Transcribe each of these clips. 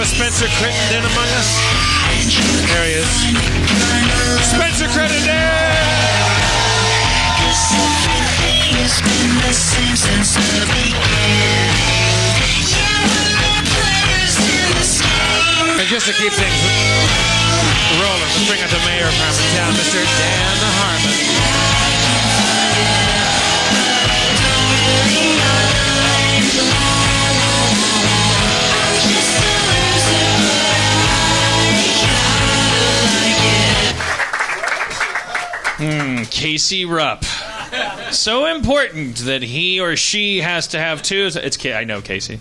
a Spencer Crittenden among us? There he is. Spencer Crittenden! And just to keep things rolling, we'll bring out the mayor of Harmontown, Mr. Dan Harmon. Casey Rupp. So important that he or she has to have two. I know Casey.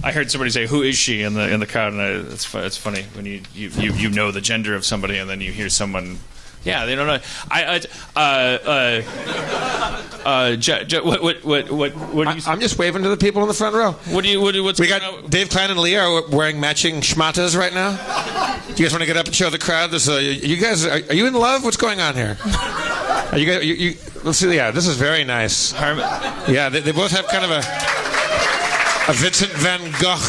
I heard somebody say, "Who is she?" in the crowd, and it's funny when you know the gender of somebody, and then you hear someone. Yeah, they don't know. What do you say? I'm just waving to the people in the front row. What's we got Dave Klein and Leah are wearing matching schmatas right now. Do you guys want to get up and show the crowd this? You guys, are you in love? What's going on here? Are you guys? Let's see. Yeah, this is very nice. Yeah, they both have kind of a Vincent Van Gogh,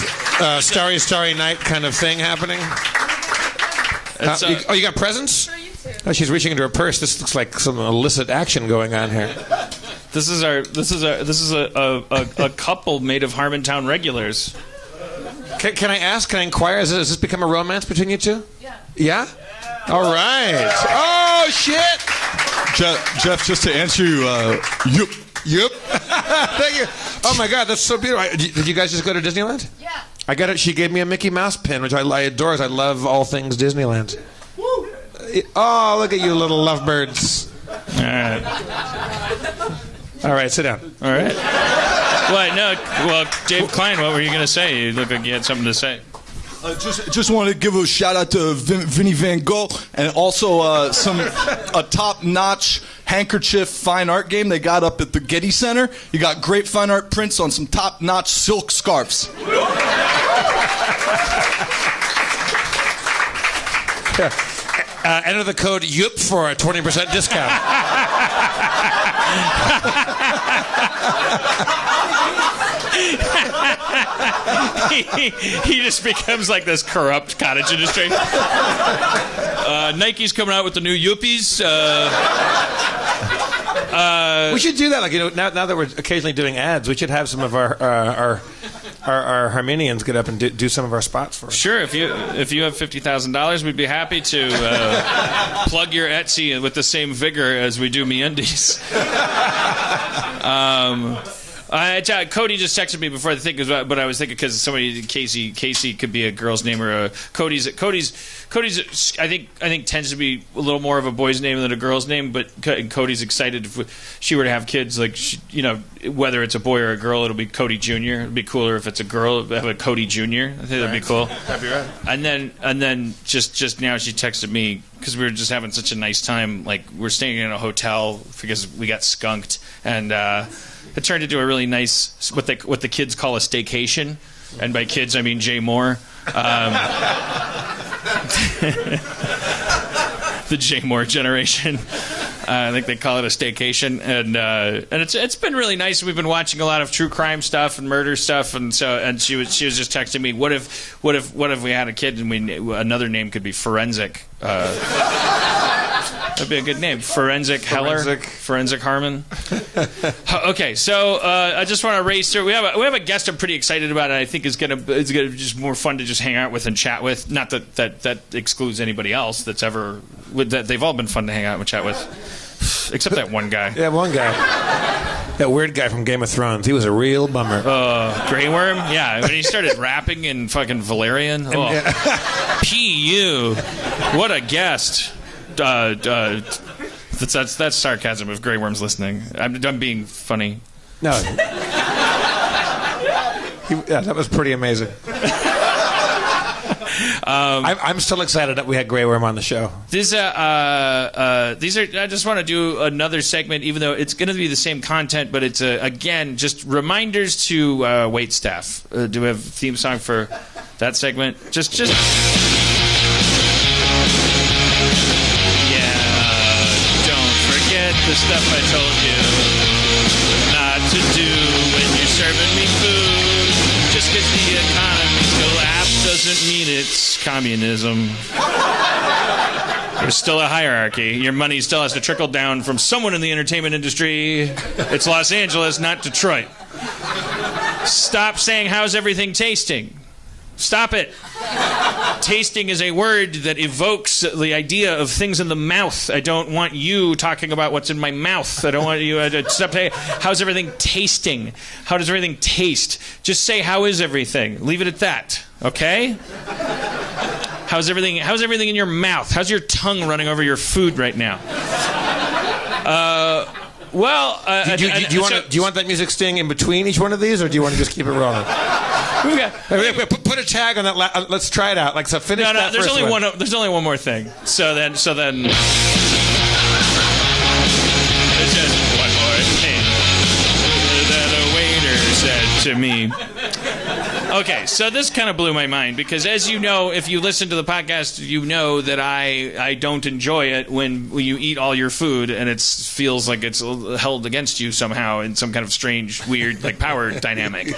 Starry Starry Night kind of thing happening. You got presents? Oh, she's reaching into her purse. This looks like some illicit action going on here. This is a couple made of Harmontown regulars. Can I ask? Can I inquire? Has this become a romance between you two? Yeah. Yeah? All right. Oh shit! Jeff, just to answer you, yup. Thank you. Oh my God, that's so beautiful. Did you guys just go to Disneyland? Yeah. I got it. She gave me a Mickey Mouse pin, which I adore. I love all things Disneyland. Woo! Oh, look at you, little lovebirds. All right. All right, sit down. All right. What? No. Well, Dave Klein, what were you going to say? You look like you had something to say. Just wanted to give a shout out to Vinnie Van Gogh and also a top-notch handkerchief fine art game they got up at the Getty Center. You got great fine art prints on some top-notch silk scarves. Enter the code YUP for a 20% discount. he just becomes like this corrupt cottage industry. Nike's coming out with the new Yuppies. We should do that. Like, now that we're occasionally doing ads, we should have some of our Harmonians get up and do some of our spots for us. Sure, if you have $50,000, we'd be happy to plug your Etsy with the same vigor as we do MeUndies. Cody just texted me before the thing, but I was thinking because Casey could be a girl's name or Cody's. I think tends to be a little more of a boy's name than a girl's name. But Cody's excited if she were to have kids, like whether it's a boy or a girl, it'll be Cody Jr. It'd be cooler if it's a girl, have a Cody Jr. I think that'd be cool. That'd be right. And then just now she texted me because we were just having such a nice time. Like we're staying in a hotel because we got skunked and. It turned into a really nice, what the kids call a staycation, and by kids I mean Jay Moore. The Jay Moore generation. I think they call it a staycation, and it's been really nice. We've been watching a lot of true crime stuff and murder stuff, and she was just texting me, what if we had a kid and another name could be Forensic. That'd be a good name. Forensic Heller. Forensic Harmon. Okay, so I just want to race through. We have a guest I'm pretty excited about, and I think it's gonna be just more fun to just hang out with and chat with. Not that excludes anybody else that's ever. They've all been fun to hang out and chat with, except that one guy. Yeah, one guy. That weird guy from Game of Thrones. He was a real bummer. Grey Worm? Yeah, when he started rapping in fucking Valerian. P.U. What a guest. That's sarcasm if Grey Worm's listening. I'm being funny. No. That was pretty amazing. I'm still excited that we had Grey Worm on the show. These are. I just want to do another segment, even though it's going to be the same content, but it's again just reminders to wait staff. Do we have a theme song for that segment? Just. The stuff I told you not to do when you're serving me food, just 'cause the economy communism. There's still a hierarchy. Your money still has to trickle down from someone in the entertainment industry. It's Los Angeles, not Detroit. Stop saying, how's everything tasting? Stop it. Tasting is a word that evokes the idea of things in the mouth. I don't want you talking about what's in my mouth. I don't want you to stop saying, how's everything tasting? How does everything taste? Just say, how is everything? Leave it at that, okay? How's everything in your mouth? How's your tongue running over your food right now? Do you want that music sting in between each one of these, or do you want to just keep it rolling? Put a tag on that. Let's try it out. Like, so finish that. No, there's first only one. there's only one more thing. So then. There's just one more thing that a waiter said to me. Okay, so this kind of blew my mind because, as you know, if you listen to the podcast, you know that I don't enjoy it when you eat all your food and it feels like it's held against you somehow in some kind of strange, weird, like power dynamic.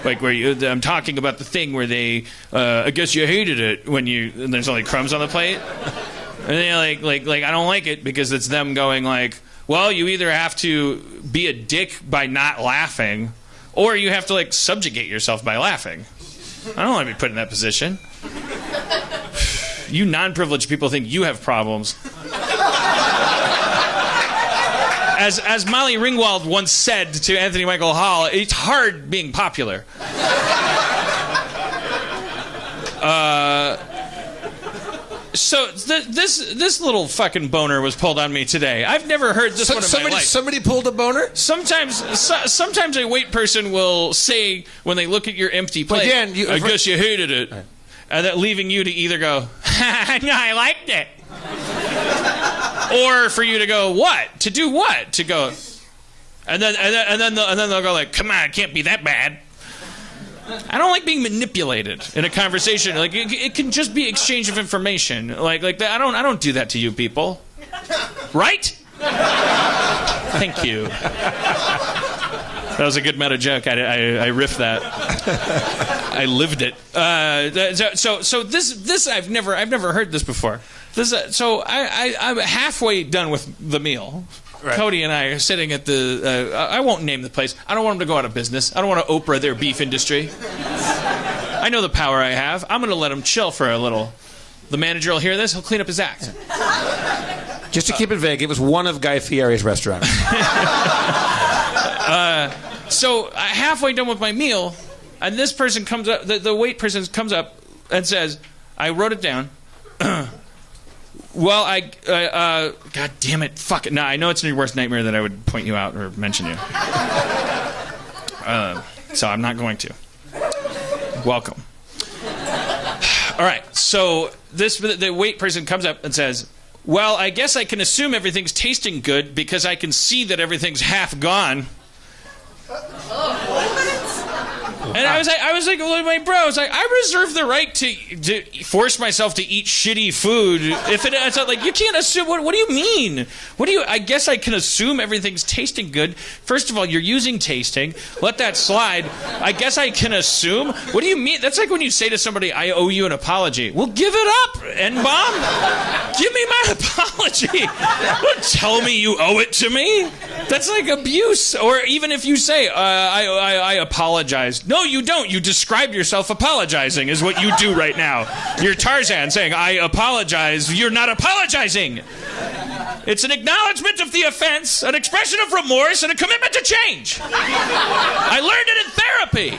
Like I'm talking about the thing where they, I guess you hated it when and there's only crumbs on the plate, and they're like I don't like it because it's them going like, well, you either have to be a dick by not laughing, or you have to, like, subjugate yourself by laughing. I don't want to be put in that position. You non-privileged people think you have problems. As Molly Ringwald once said to Anthony Michael Hall, it's hard being popular. So this little fucking boner was pulled on me today. I've never heard this one in my life. Somebody pulled a boner? Sometimes a wait person will say when they look at your empty plate, again, I guess you hated it. Right. And that leaving you to either go, no, I liked it. Or for you to go, what? To do what? To go, and then they'll go like, come on, it can't be that bad. I don't like being manipulated in a conversation. Like it can just be exchange of information. Like that. I don't do that to you people, right? Thank you. That was a good meta joke. I riffed that. I lived it. So this I've never heard this before. So I'm halfway done with the meal. Right. Cody and I are sitting at the... I won't name the place. I don't want them to go out of business. I don't want to Oprah their beef industry. I know the power I have. I'm going to let them chill for a little. The manager will hear this. He'll clean up his act. Just to keep it vague, it was one of Guy Fieri's restaurants. So halfway done with my meal, and this person comes up... The wait person comes up and says, I wrote it down... Well, God damn it, fuck it. No, I know it's your worst nightmare that I would point you out or mention you. So I'm not going to. Welcome. All right, so the wait person comes up and says, well, I guess I can assume everything's tasting good because I can see that everything's half gone. And I was like, well, my bro, I was like, I reserve the right to force myself to eat shitty food. It's not like, you can't assume. What do you mean? I guess I can assume everything's tasting good. First of all, you're using tasting. Let that slide. I guess I can assume. What do you mean? That's like when you say to somebody, I owe you an apology. Well, give it up, N-bomb. Give me my apology. Don't tell me you owe it to me. That's like abuse. Or even if you say, I apologize. No, you don't. You describe yourself apologizing is what you do right now. You're Tarzan saying, I apologize. You're not apologizing. It's an acknowledgement of the offense, an expression of remorse, and a commitment to change. I learned it in therapy.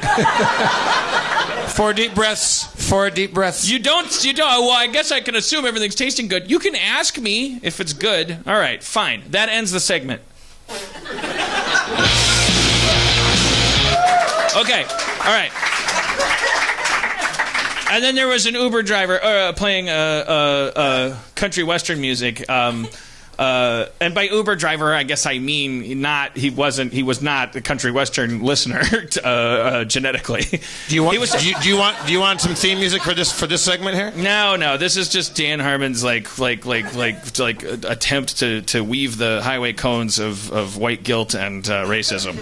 4 deep breaths. 4 deep breaths. You don't. Well, I guess I can assume everything's tasting good. You can ask me if it's good. All right, fine. That ends the segment. Okay, all right. And then there was an Uber driver playing country western music. And by Uber driver, I guess I mean he was not a country western listener genetically. Do you want some theme music for this segment here? No. This is just Dan Harmon's like attempt to weave the highway cones of white guilt and racism.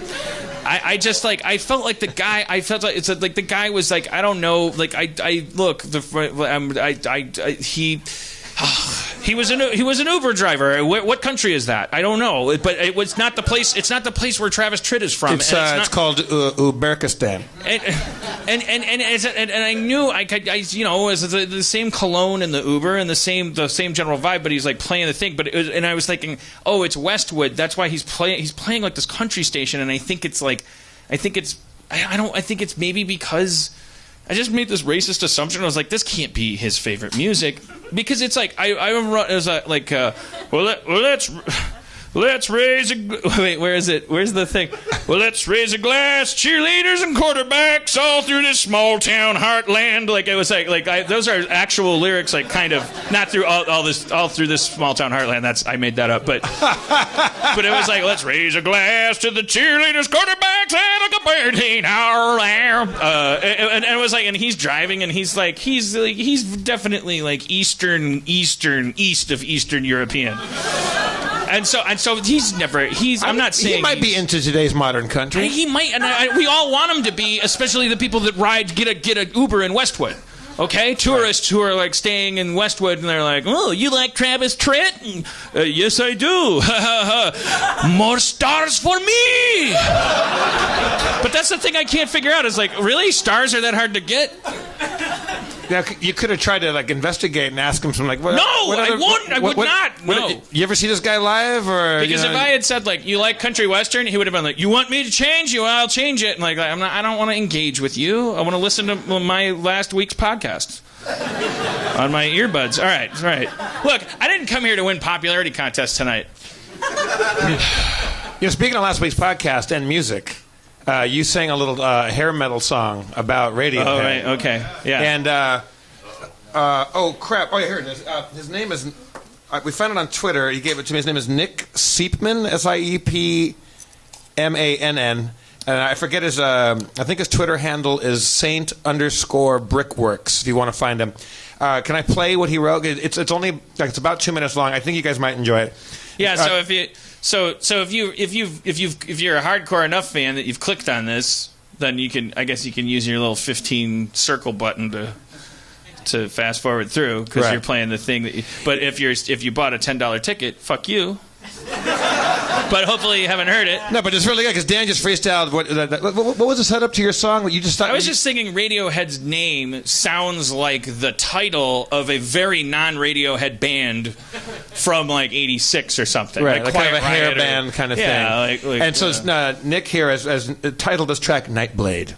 I just like I felt like the guy. I felt like it's like the guy was like I don't know. Like I look he was an Uber driver. What country is that? I don't know. But it was not the place. It's not the place where Travis Tritt is from. It's called Uzbekistan. And I knew I was the same cologne in the Uber and the same general vibe. But he's like playing the thing. And I was thinking, oh, it's Westwood. That's why he's playing. He's playing like this country station. And I think it's maybe because. I just made this racist assumption. I was like, this can't be his favorite music because it's like I remember it was like let's raise a wait, where is it? Where's the thing? Well, let's raise a glass, cheerleaders and quarterbacks all through this small town heartland. Like it was those are actual lyrics, like kind of not through all through this small town heartland. I made that up, but it was like let's raise a glass to the cheerleaders, quarterbacks, and a birthday and it was like, and he's driving, and he's definitely like east of Eastern European. And so I'm not saying he might be into today's modern country. He might, and we all want him to be, especially the people that get a Uber in Westwood. Okay, tourists who are like staying in Westwood, and they're like, "Oh, you like Travis Tritt?" Yes, I do. More stars for me. But that's the thing I can't figure out. Is like, really, stars are that hard to get? Now, you could have tried to like investigate and ask him some like. I would not. No. You ever see this guy live or? Because if I had said like you like country western, he would have been like, "You want me to change you? I'll change it." And like I don't want to engage with you. I want to listen to my last week's podcast on my earbuds. All right. Look, I didn't come here to win popularity contests tonight. Speaking of last week's podcast and music. You sang a little hair metal song about Radiohead. Oh, right, okay, yeah. And, oh, crap. Oh, yeah, here it is. His name is, we found it on Twitter. He gave it to me. His name is Nick Siepman, Siepmann. And I forget his, I think his Twitter handle is Saint_Brickworks, if you want to find him. Can I play what he wrote? It's only, like, it's about 2 minutes long. I think you guys might enjoy it. Yeah, so if you... So if you're a hardcore enough fan that you've clicked on this, then I guess you can use your little 15 circle button to fast forward through because you're playing the thing but if you bought a $10 ticket, fuck you. But hopefully you haven't heard it. No, but it's really good because Dan just freestyled. What was the setup to your song? What you just thought? I was just thinking Radiohead's name sounds like the title of a very non-Radiohead band from like '86 or something. Right, like kind of a hair band kind of thing. Yeah, and so Nick here has titled this track "Nightblade,"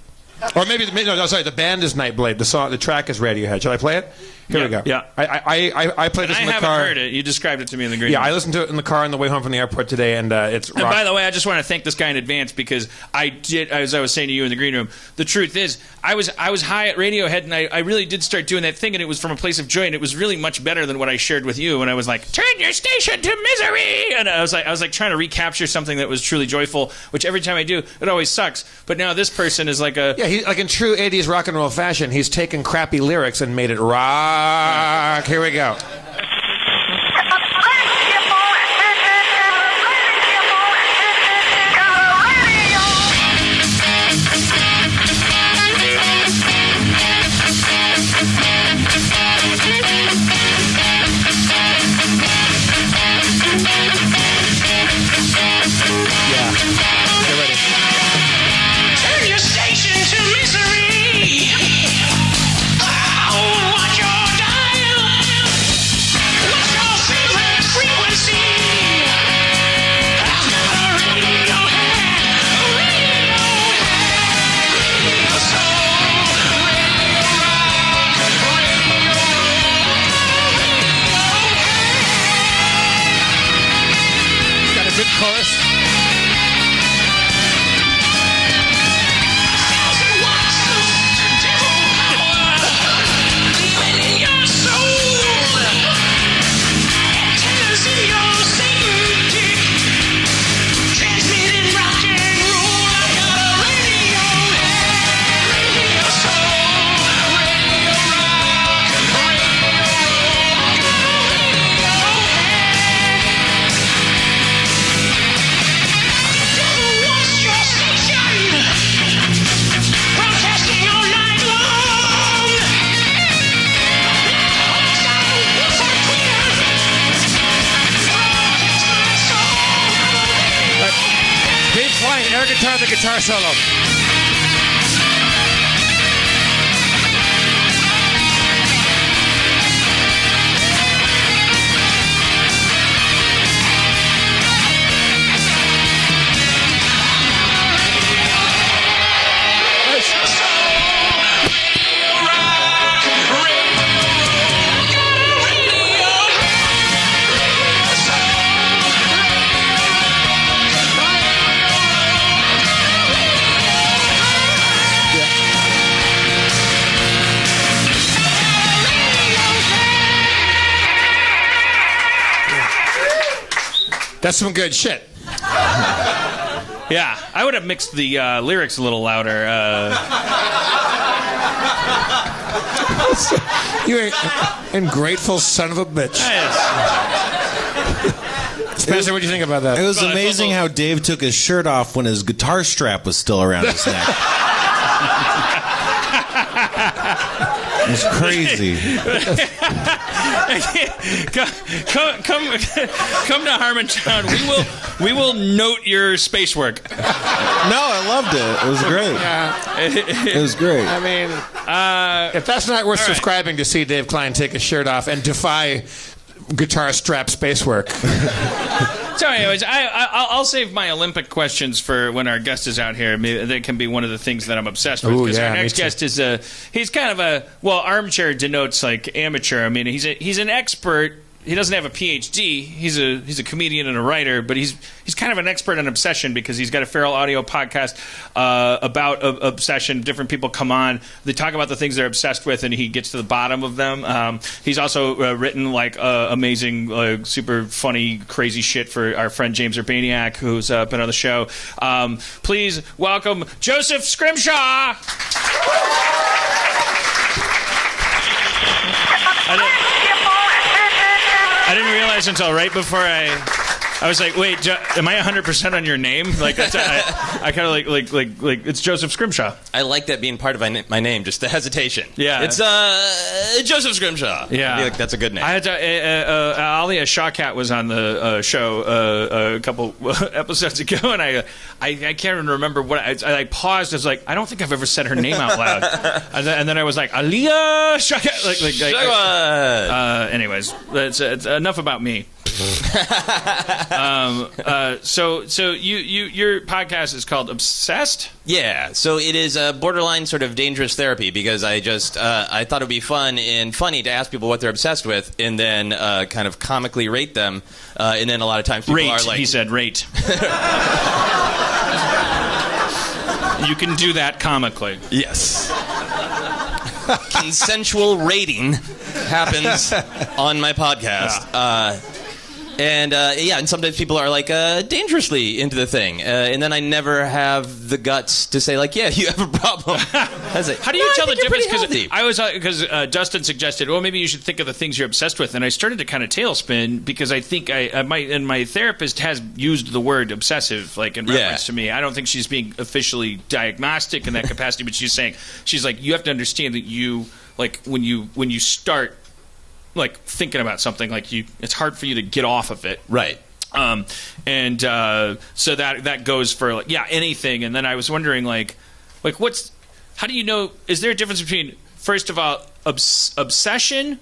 or maybe the band is Nightblade. The track is Radiohead. Shall I play it? Here we go. Yeah. I played this in the car. I haven't heard it. You described it to me in the green room. Yeah, I listened to it in the car on the way home from the airport today, and it's rock. And by the way, I just want to thank this guy in advance because as I was saying to you in the green room, the truth is, I was high at Radiohead, and I really did start doing that thing, and it was from a place of joy, and it was really much better than what I shared with you when I was like, turn your station to misery! And I was like trying to recapture something that was truly joyful, which every time I do, it always sucks. But now this person is like a... Yeah, like in true 80s rock and roll fashion, he's taken crappy lyrics and made it rock. Here we go. Chorus. air guitar, the guitar solo. That's some good shit. Yeah, I would have mixed the lyrics a little louder. You ungrateful son of a bitch. Spencer, what do you think about that? It was amazing how Dave took his shirt off when his guitar strap was still around his neck. It was crazy. Come to Harmontown. We will note your space work. No, I loved it. It was great. Yeah. It was great. I mean, if that's not worth subscribing to see Dave Klein take his shirt off and defy guitar strap space work. So anyways, I'll save my Olympic questions for when our guest is out here. Maybe that can be one of the things that I'm obsessed with. Because our next guest is he's kind of armchair denotes like amateur. I mean, he's an expert. He doesn't have a PhD. He's a comedian and a writer, but he's kind of an expert on obsession because he's got a Feral Audio podcast about obsession. Different people come on, they talk about the things they're obsessed with, and he gets to the bottom of them. He's also written like amazing, super funny, crazy shit for our friend James Urbaniak, who's been on the show. Please welcome Joseph Scrimshaw. I didn't realize until right before I was like, wait, am I 100% on your name? Like, I kind of like it's Joseph Scrimshaw. I like that being part of my name, just the hesitation. Yeah. It's Joseph Scrimshaw. Yeah. I feel like that's a good name. I had Alia Shawkat was on the show a couple episodes ago, and I can't even remember what I paused. I was like, I don't think I've ever said her name out loud. and then I was like, Alia Shawkat. Anyways, it's enough about me. So your podcast is called Obsessed? Yeah, so it is a borderline sort of dangerous therapy because I thought it would be fun and funny to ask people what they're obsessed with and then kind of comically rate them. And then a lot of times people are like... He said rate. You can do that comically. Yes. Consensual rating happens on my podcast. Yeah. And sometimes people are like dangerously into the thing, and then I never have the guts to say like, yeah, you have a problem. How do you tell the difference? Because Dustin suggested, well, maybe you should think of the things you're obsessed with, and I started to kind of tailspin because I think my therapist has used the word obsessive like in reference to me. I don't think she's being officially diagnostic in that capacity, but she's like, you have to understand that you like when you start like thinking about something, like it's hard for you to get off of it, right? So that goes for like anything. And then I was wondering like how do you know? Is there a difference between, first of all, obsession,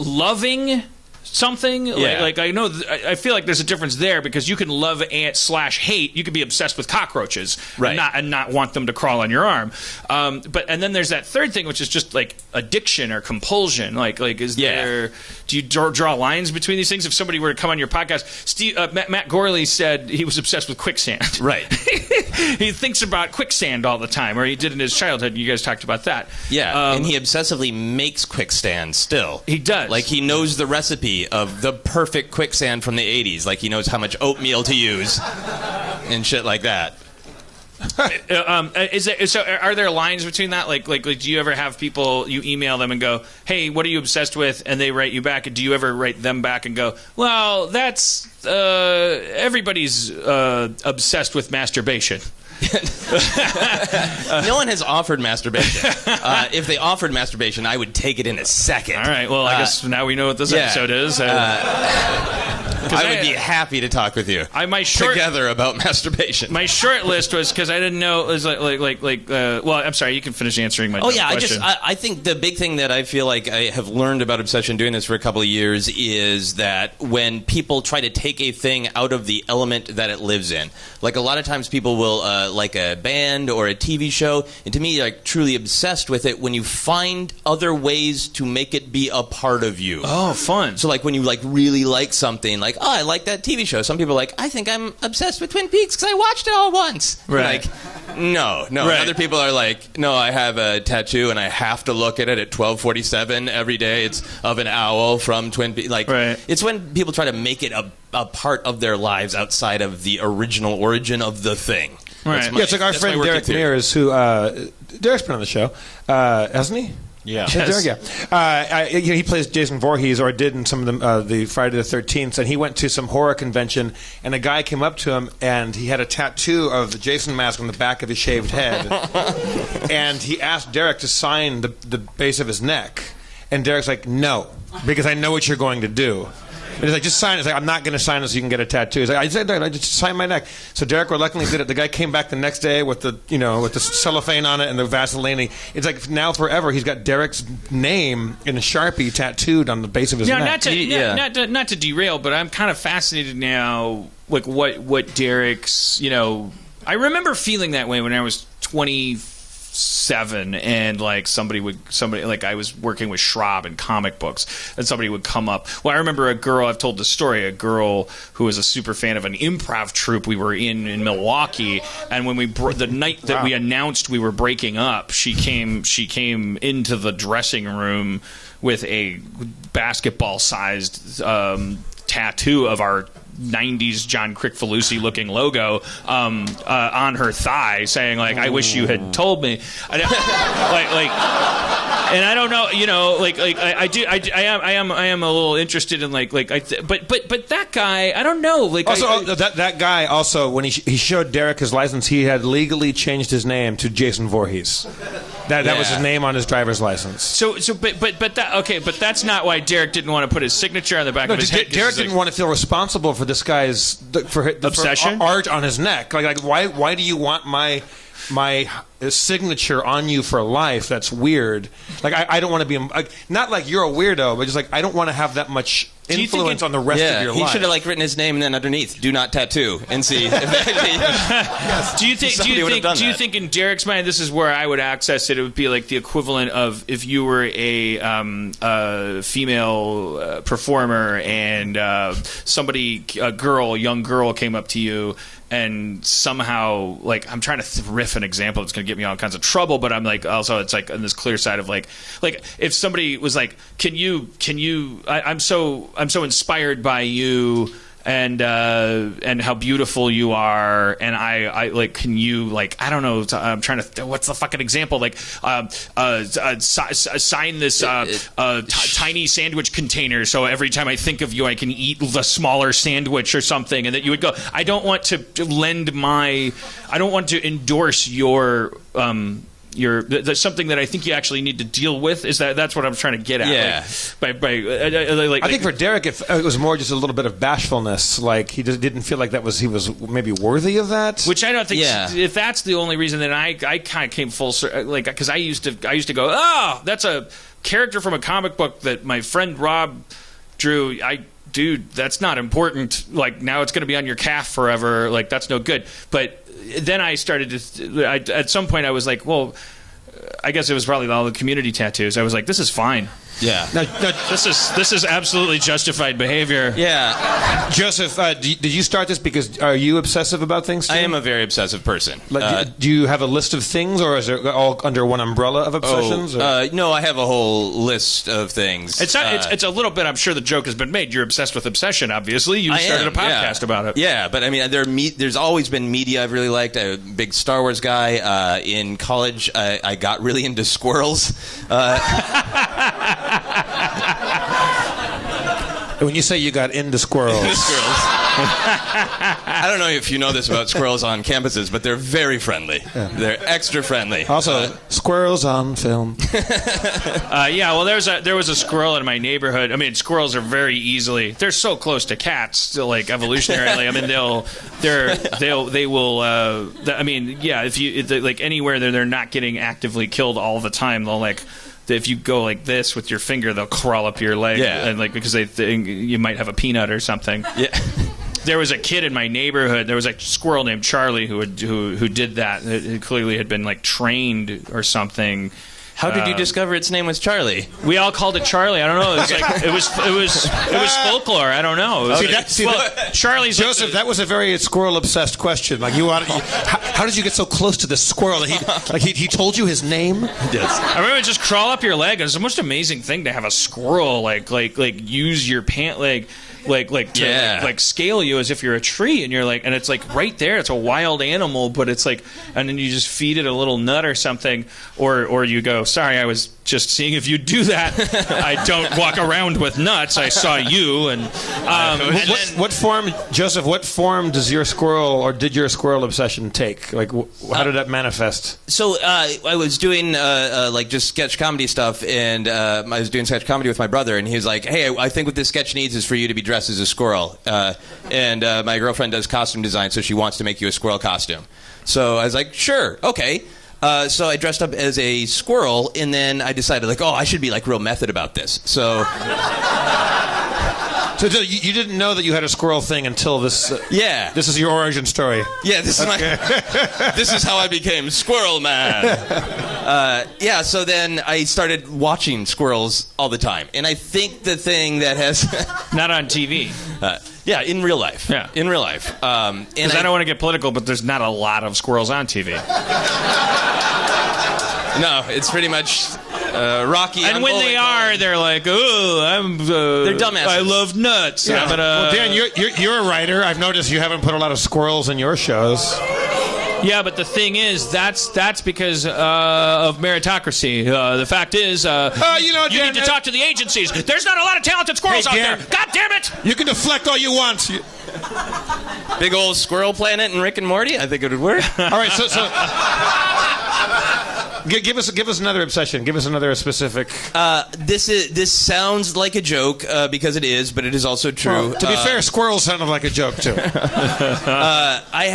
loving something? Yeah. Like I know I feel like there's a difference there because you can love /hate. You could be obsessed with cockroaches, right, and not want them to crawl on your arm. And then there's that third thing, which is just like addiction or compulsion. Like is there? Do you draw lines between these things? If somebody were to come on your podcast, Matt Gorley said he was obsessed with quicksand. Right. He thinks about quicksand all the time, or he did in his childhood. You guys talked about that. Yeah, and he obsessively makes quicksand still. He does. Like he knows the recipe of the perfect quicksand from the 80s. Like he knows how much oatmeal to use and shit like that. So are there lines between that? Like do you ever have people, you email them and go, hey, what are you obsessed with? And they write you back. And do you ever write them back and go, well, that's everybody's obsessed with masturbation? No one has offered masturbation. If they offered masturbation, I would take it in a second. All right. Well, I guess now we know what this episode is. I would be happy to talk with you together about masturbation. My short list was because I didn't know it was well, I'm sorry, you can finish answering my question. I think the big thing that I feel like I have learned about obsession doing this for a couple of years is that when people try to take a thing out of the element that it lives in, like a lot of times people will like a band or a TV show, and to me, you're like truly obsessed with it when you find other ways to make it be a part of you. Oh, fun. So like when you like really like something, like, oh, I like that TV show. Some people are like, I think I'm obsessed with Twin Peaks because I watched it all once. Right. Like, no. Right. Other people are like, no, I have a tattoo and I have to look at it at 12:47 every day. It's of an owl from Twin Peaks. Like, right. It's when people try to make it a part of their lives outside of the original origin of the thing. Right. It's like our friend Derek Mears, who Derek's been on the show, hasn't he? Yeah. Yes. Derek, yeah. He plays Jason Voorhees, or did in some of the Friday the 13th, and he went to some horror convention, and a guy came up to him, and he had a tattoo of the Jason mask on the back of his shaved head, and he asked Derek to sign the base of his neck, and Derek's like, no, because I know what you're going to do. And he's like, just sign it. He's like, I'm not going to sign it so you can get a tattoo. He's like, I said, I just sign my neck. So Derek reluctantly did it. The guy came back the next day with the cellophane on it and the Vaseline. It's like now forever he's got Derek's name in a Sharpie tattooed on the base of his neck. Not to derail, but I'm kind of fascinated now, like what Derek's. I remember feeling that way when I was 27, and like somebody like I was working with Schraub in comic books, and somebody would come up. Well, I remember I've told the story, a girl who was a super fan of an improv troupe we were in Milwaukee, and when the night that we announced we were breaking up, she came into the dressing room with a basketball-sized tattoo of our 90s John Crickfalusi looking logo on her thigh, saying like, "I wish you had told me." And I don't know, I am a little interested in but that guy, I don't know. That guy also, when he showed Derek his license, he had legally changed his name to Jason Voorhees. That was his name on his driver's license. But that's not why Derek didn't want to put his signature on the back of his head. Derek didn't want to feel responsible for this guy's obsession, for art on his neck. Like why do you want my signature on you for life? That's weird. Like I don't want to be not like you're a weirdo, but just like I don't want to have that much influence on the rest of your life. He should have written his name and then underneath, "Do not tattoo," and see. Do you think in Derek's mind, this is where I would access it? It would be like the equivalent of if you were a female performer and a young girl came up to you. And somehow, like, I'm trying to riff an example that's going to get me all kinds of trouble, but I'm like, also, it's like on this clear side of like if somebody was like, can you? I'm so inspired by you. And how beautiful you are, and I like. Can you like? I don't know. I'm trying to. What's the fucking example? Like, sign this tiny sandwich container, so every time I think of you, I can eat the smaller sandwich or something, and that you would go. I don't want to endorse your. That's something that I think you actually need to deal with. That's what I'm trying to get at? Yeah. I think for Derek, it was more just a little bit of bashfulness. Like he just didn't feel like he was maybe worthy of that. Which I don't think. Yeah. If that's the only reason, then I kind of came full circle. Like because I used to go, oh, that's a character from a comic book that my friend Rob drew. Dude, that's not important. Like now it's going to be on your calf forever. Like that's no good. But then I started to. At some point, I was like, well, I guess it was probably all the community tattoos. I was like, this is fine. Yeah. This is absolutely justified behavior. Yeah. Joseph, did you start this because are you obsessive about things too? I am a very obsessive person. Do you have a list of things, or is it all under one umbrella of obsessions? No, I have a whole list of things. It's a little bit. I'm sure the joke has been made. You're obsessed with obsession. Obviously, you started a podcast about it. Yeah, but I mean, there's always been media I've really liked. I'm a big Star Wars guy. In college, I got really into squirrels. When you say you got into squirrels, I don't know if you know this about squirrels on campuses, but they're very friendly. Yeah. They're extra friendly. Also, squirrels on film. Yeah, well, there was a squirrel in my neighborhood. I mean, squirrels are very easily. They're so close to cats, still, like evolutionarily. I mean, they will. I mean, yeah, if like anywhere they're not getting actively killed all the time, they'll like. If you go like this with your finger, they'll crawl up your leg, and like because they think you might have a peanut or something. Yeah. There was a kid in my neighborhood. There was a squirrel named Charlie who did that. It clearly had been like trained or something. How did you discover its name was Charlie? We all called it Charlie. I don't know. It was like it was folklore. I don't know. Charlie's Joseph. That was a very squirrel obsessed question. Like how did you get so close to this squirrel? He told you his name. Yes. I remember just crawl up your leg. It's the most amazing thing to have a squirrel like use your pant leg. Like scale you as if you're a tree, and you're like, and it's like right there. It's a wild animal, but it's like, and then you just feed it a little nut or something, or you go, sorry, I was just seeing if you do that. I don't walk around with nuts. I saw you, and what form, Joseph? What form does your squirrel or did your squirrel obsession take? Like, how did that manifest? So I was doing like just sketch comedy stuff, and I was doing sketch comedy with my brother, and he was like, hey, I think what this sketch needs is for you to be dressed as a squirrel. And my girlfriend does costume design, so she wants to make you a squirrel costume. So I was like, sure, okay. So I dressed up as a squirrel, and then I decided, like, I should be like real method about this. So. So you didn't know that you had a squirrel thing until this. Yeah. This is your origin story. Yeah. This is this is how I became Squirrel Man. Yeah. So then I started watching squirrels all the time, and I think the thing that has not on TV. Yeah, in real life. Yeah, in real life. Because I don't want to get political, but there's not a lot of squirrels on TV. No, it's pretty much Rocky. And when they are, they're like, "Oh, they're dumbasses. I love nuts." Yeah. Well, Dan, you're a writer. I've noticed you haven't put a lot of squirrels in your shows. Yeah, but the thing is, that's because of meritocracy. The fact is, you need to talk to the agencies. There's not a lot of talented squirrels out there. God damn it! You can deflect all you want. Big old Squirrel Planet and Rick and Morty. I think it would work. All right, so give us another obsession. Give us another specific. This sounds like a joke because it is, but it is also true. Well, to be fair, squirrels sounded like a joke too. I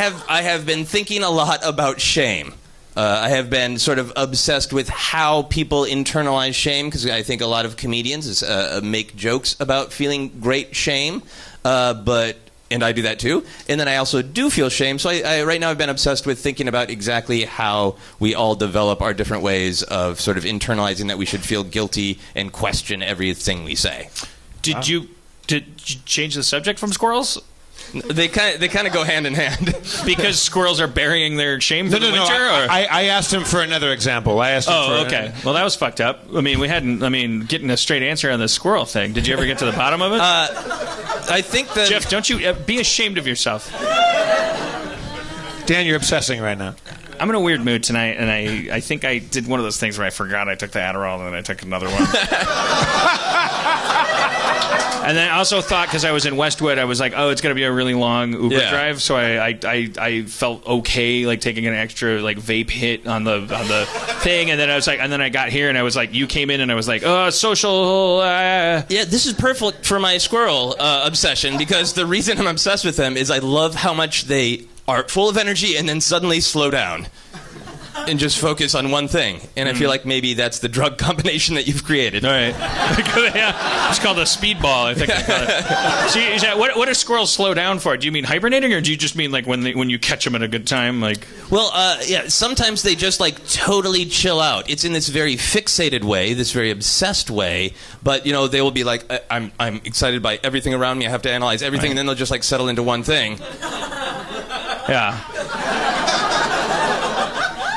have been thinking a lot about shame. I have been sort of obsessed with how people internalize shame, because I think a lot of comedians make jokes about feeling great shame, and I do that too. And then I also do feel shame. So I right now I've been obsessed with thinking about exactly how we all develop our different ways of sort of internalizing that we should feel guilty and question everything we say. Did you change the subject from squirrels? They kind of go hand in hand. Because squirrels are burying their shame for the winter? I asked him for another example. Okay. Well, that was fucked up. I mean, getting a straight answer on the squirrel thing. Did you ever get to the bottom of it? I think that... Jeff, don't you be ashamed of yourself. Dan, you're obsessing right now. I'm in a weird mood tonight, and I think I did one of those things where I forgot I took the Adderall, and then I took another one. And then I also thought, because I was in Westwood, I was like, it's going to be a really long Uber drive, so I felt okay, like taking an extra like vape hit on the thing, and then I was like, and then I got here, and I was like, you came in, and I was like, social. Yeah, this is perfect for my squirrel obsession, because the reason I'm obsessed with them is I love how much they are full of energy and then suddenly slow down and just focus on one thing. And I feel like maybe that's the drug combination that you've created. All right. Yeah. It's called a speedball, I think they call it. So what do squirrels slow down for? Do you mean hibernating, or do you just mean like when you catch them at a good time? Like, well, yeah, sometimes they just like totally chill out. It's in this very fixated way, this very obsessed way, but you know, they will be like, I'm excited by everything around me, I have to analyze everything, and then they'll just like settle into one thing. Yeah.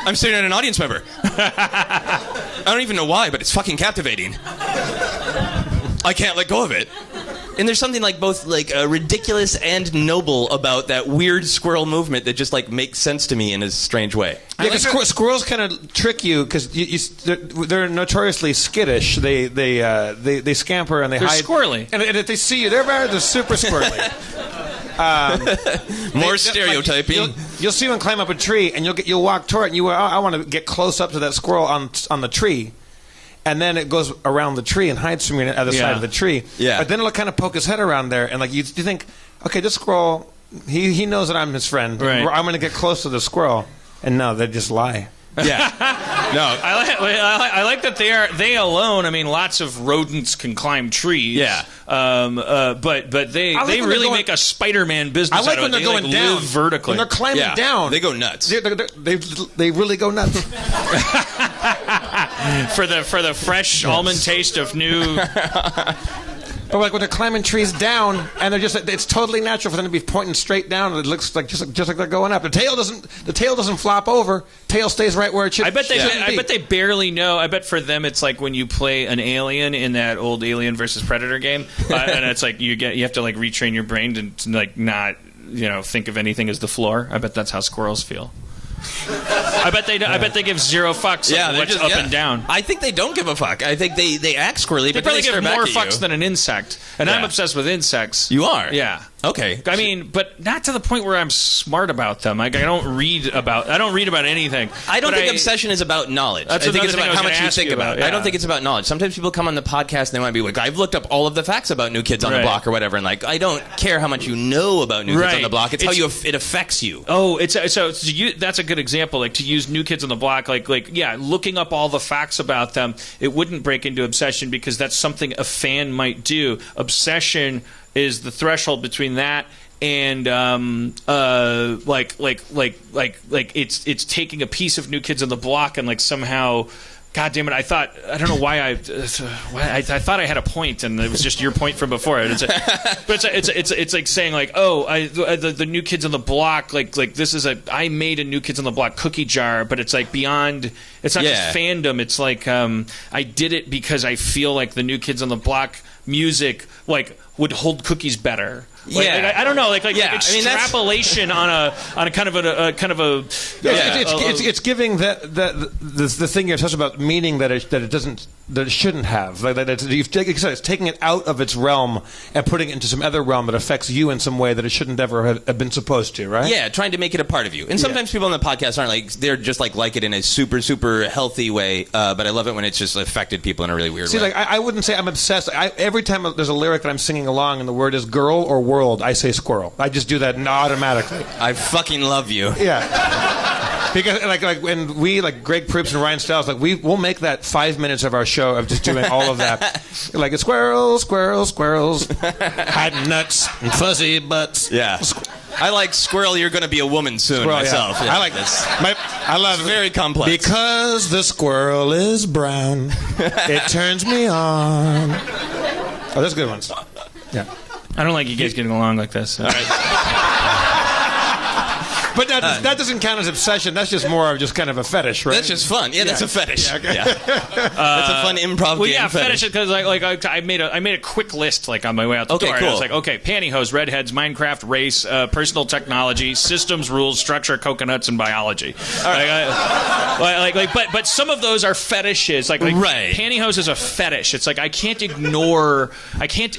I'm staring at an audience member. I don't even know why, but it's fucking captivating. I can't let go of it. And there's something like both like ridiculous and noble about that weird squirrel movement that just like makes sense to me in a strange way. Yeah, because squirrels kind of trick you, because they're notoriously skittish. They scamper and they hide. They're squirrely. And if they see you, they're super squirrely. More stereotyping. Like, you'll see one climb up a tree, and you'll walk toward it, and you I want to get close up to that squirrel on the tree. And then it goes around the tree and hides from you on the other side of the tree. Yeah. But then it'll kind of poke his head around there, and like you think, okay, this squirrel, he knows that I'm his friend. Right. I'm going to get close to the squirrel, and no, they just lie. Yeah. No. I like that they alone. I mean, lots of rodents can climb trees. Yeah. But they really make a Spider-Man business. I like out when of it. they're They, going like, down live vertically. When they're climbing down, They go nuts. They really go nuts. for the fresh almond taste of new. Or like when they're climbing trees down, and they're just—it's totally natural for them to be pointing straight down. And it looks like just like they're going up. The tail doesn't flop over. Tail stays right where it should. I bet they barely know. I bet for them it's like when you play an alien in that old Alien versus Predator game, and it's like you have to like retrain your brain to like not think of anything as the floor. I bet that's how squirrels feel. I bet they give zero fucks what's up and down. I think they don't give a fuck. I think they act squirrely, They but probably they give stare more back at fucks you. than an insect, and I'm obsessed with insects. You are? Yeah. Okay. I mean, but not to the point where I'm smart about them. Like I don't read about anything. I don't think obsession is about knowledge. That's I think it's another about thing I was how gonna much you ask think you about. about, I don't yeah. think it's about knowledge. Sometimes people come on the podcast and they want to be like, I've looked up all of the facts about New Kids on the Right. Block or whatever, and like I don't care how much you know about New Kids on the Block. It's how it affects you. Oh, that's a good example. Like to use New Kids on the Block, like looking up all the facts about them, it wouldn't break into obsession because that's something a fan might do. Obsession is the threshold between that and it's taking a piece of New Kids on the Block and like somehow. God damn it! I don't know why I thought I had a point, and it was just your point from before. It's like saying like, the New Kids on the Block, like this is I made a New Kids on the Block cookie jar, but it's like beyond. It's not just fandom. It's like I did it because I feel like the New Kids on the Block music like would hold cookies better. I don't know, extrapolation on a kind of a. It's giving the thing you're talking about meaning that it shouldn't have. Like that it's taking it out of its realm and putting it into some other realm that affects you in some way that it shouldn't ever have been supposed to, right? Yeah, trying to make it a part of you. And sometimes people on the podcast aren't like they're just like it in a super super healthy way. But I love it when it's just affected people in a really weird way. Like I wouldn't say I'm obsessed. Every time there's a lyric that I'm singing along and the word is girl or world, I say squirrel. I just do that automatically. I fucking love you. Yeah. Because like when we like Greg Proops and Ryan Stiles, like we'll make that 5 minutes of our show of just doing all of that. Like it's squirrels, hiding nuts and fuzzy butts. Yeah. I like squirrel. You're going to be a woman soon. Squirrel, myself. Yeah. Yeah. I like this. I love it's very complex. Because the squirrel is brown, it turns me on. Oh, those are good ones. Yeah. I don't like you guys getting along like this. All right. But that doesn't count as obsession. That's just more of just kind of a fetish, right? That's just fun. Yeah, that's a fetish. Yeah, okay. That's a fun improv game fetish because I made a quick list like on my way out the door. Cool. And I was like, okay, pantyhose, redheads, Minecraft, race, personal technology, systems, rules, structure, coconuts, and biology. But some of those are fetishes. Like right. Pantyhose is a fetish. It's like I can't ignore. I can't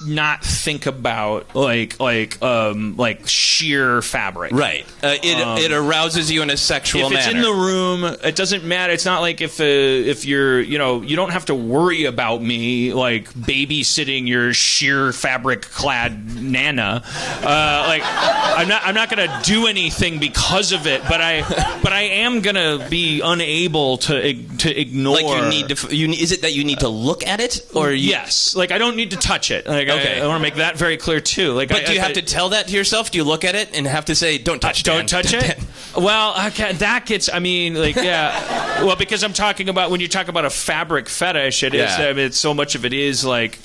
not think about like sheer fabric. Right. It arouses you in a sexual manner. If it's in the room, it doesn't matter. It's not like if you're, you don't have to worry about me like babysitting your sheer fabric clad nana. I'm not gonna do anything because of it, but I am gonna be unable to ignore. Like you need to. Is it that you need to look at it, or yes? Like I don't need to touch it. Like okay. I want to make that very clear too. Like, but do you have to tell that to yourself? Do you look at it and have to say, "Don't touch it"? Don't touch it. Well, okay, that gets. I mean, like, yeah. Well, because I'm talking about when you talk about a fabric fetish, it is. I mean, so much of it is like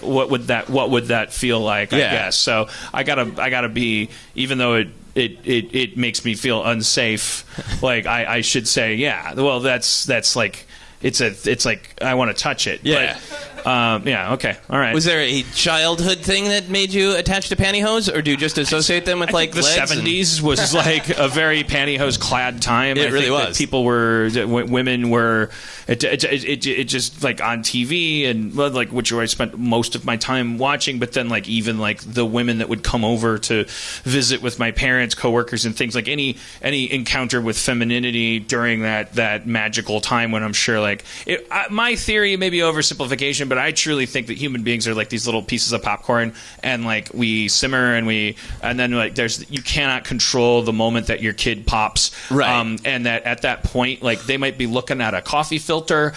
what would that feel like? I guess. So I gotta be, even though it makes me feel unsafe. Like I should say, yeah. Well, that's like. It's like I want to touch it. Yeah. Yeah, okay, all right. Was there a childhood thing that made you attached to pantyhose, or do you just associate them with like the legs 70s was like a very pantyhose-clad time. It I really think was. That people were, women were, it just like on TV and like which I spent most of my time watching. But then like even like the women that would come over to visit with my parents, coworkers, and things like any encounter with femininity during that magical time when I'm sure like my theory may be oversimplification, but I truly think that human beings are like these little pieces of popcorn, and like we simmer and then like you cannot control the moment that your kid pops, right? And that at that point, like they might be looking at a coffee filter.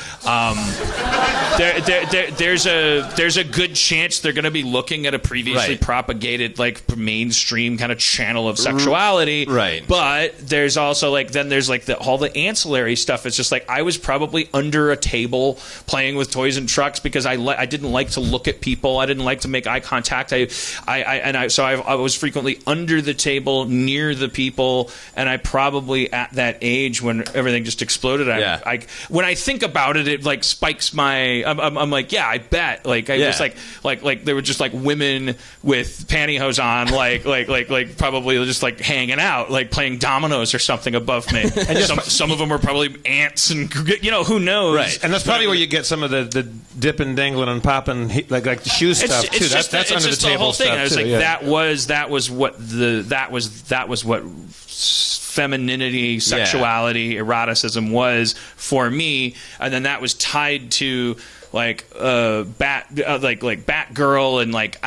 There's a good chance they're going to be looking at a previously propagated like mainstream kind of channel of sexuality, right? But there's also like then there's like all the ancillary stuff. It's just like I was probably under a table playing with toys and trucks because I didn't like to look at people. I didn't like to make eye contact. So I was frequently under the table, near the people, and I probably at that age when everything just exploded. When I think about it, it like spikes my. I'm like, yeah, I bet. Like I just like there were just like women with pantyhose on, like probably just like hanging out, like playing dominoes or something above me. And some of them were probably ants, and who knows? Right, and that's probably where you get some of the dipping, dangling, and popping, like the shoe stuff too. That's under the table whole thing. stuff I was too. like, Yeah. that was what femininity, sexuality, eroticism was for me, and then that was tied to like Batgirl and like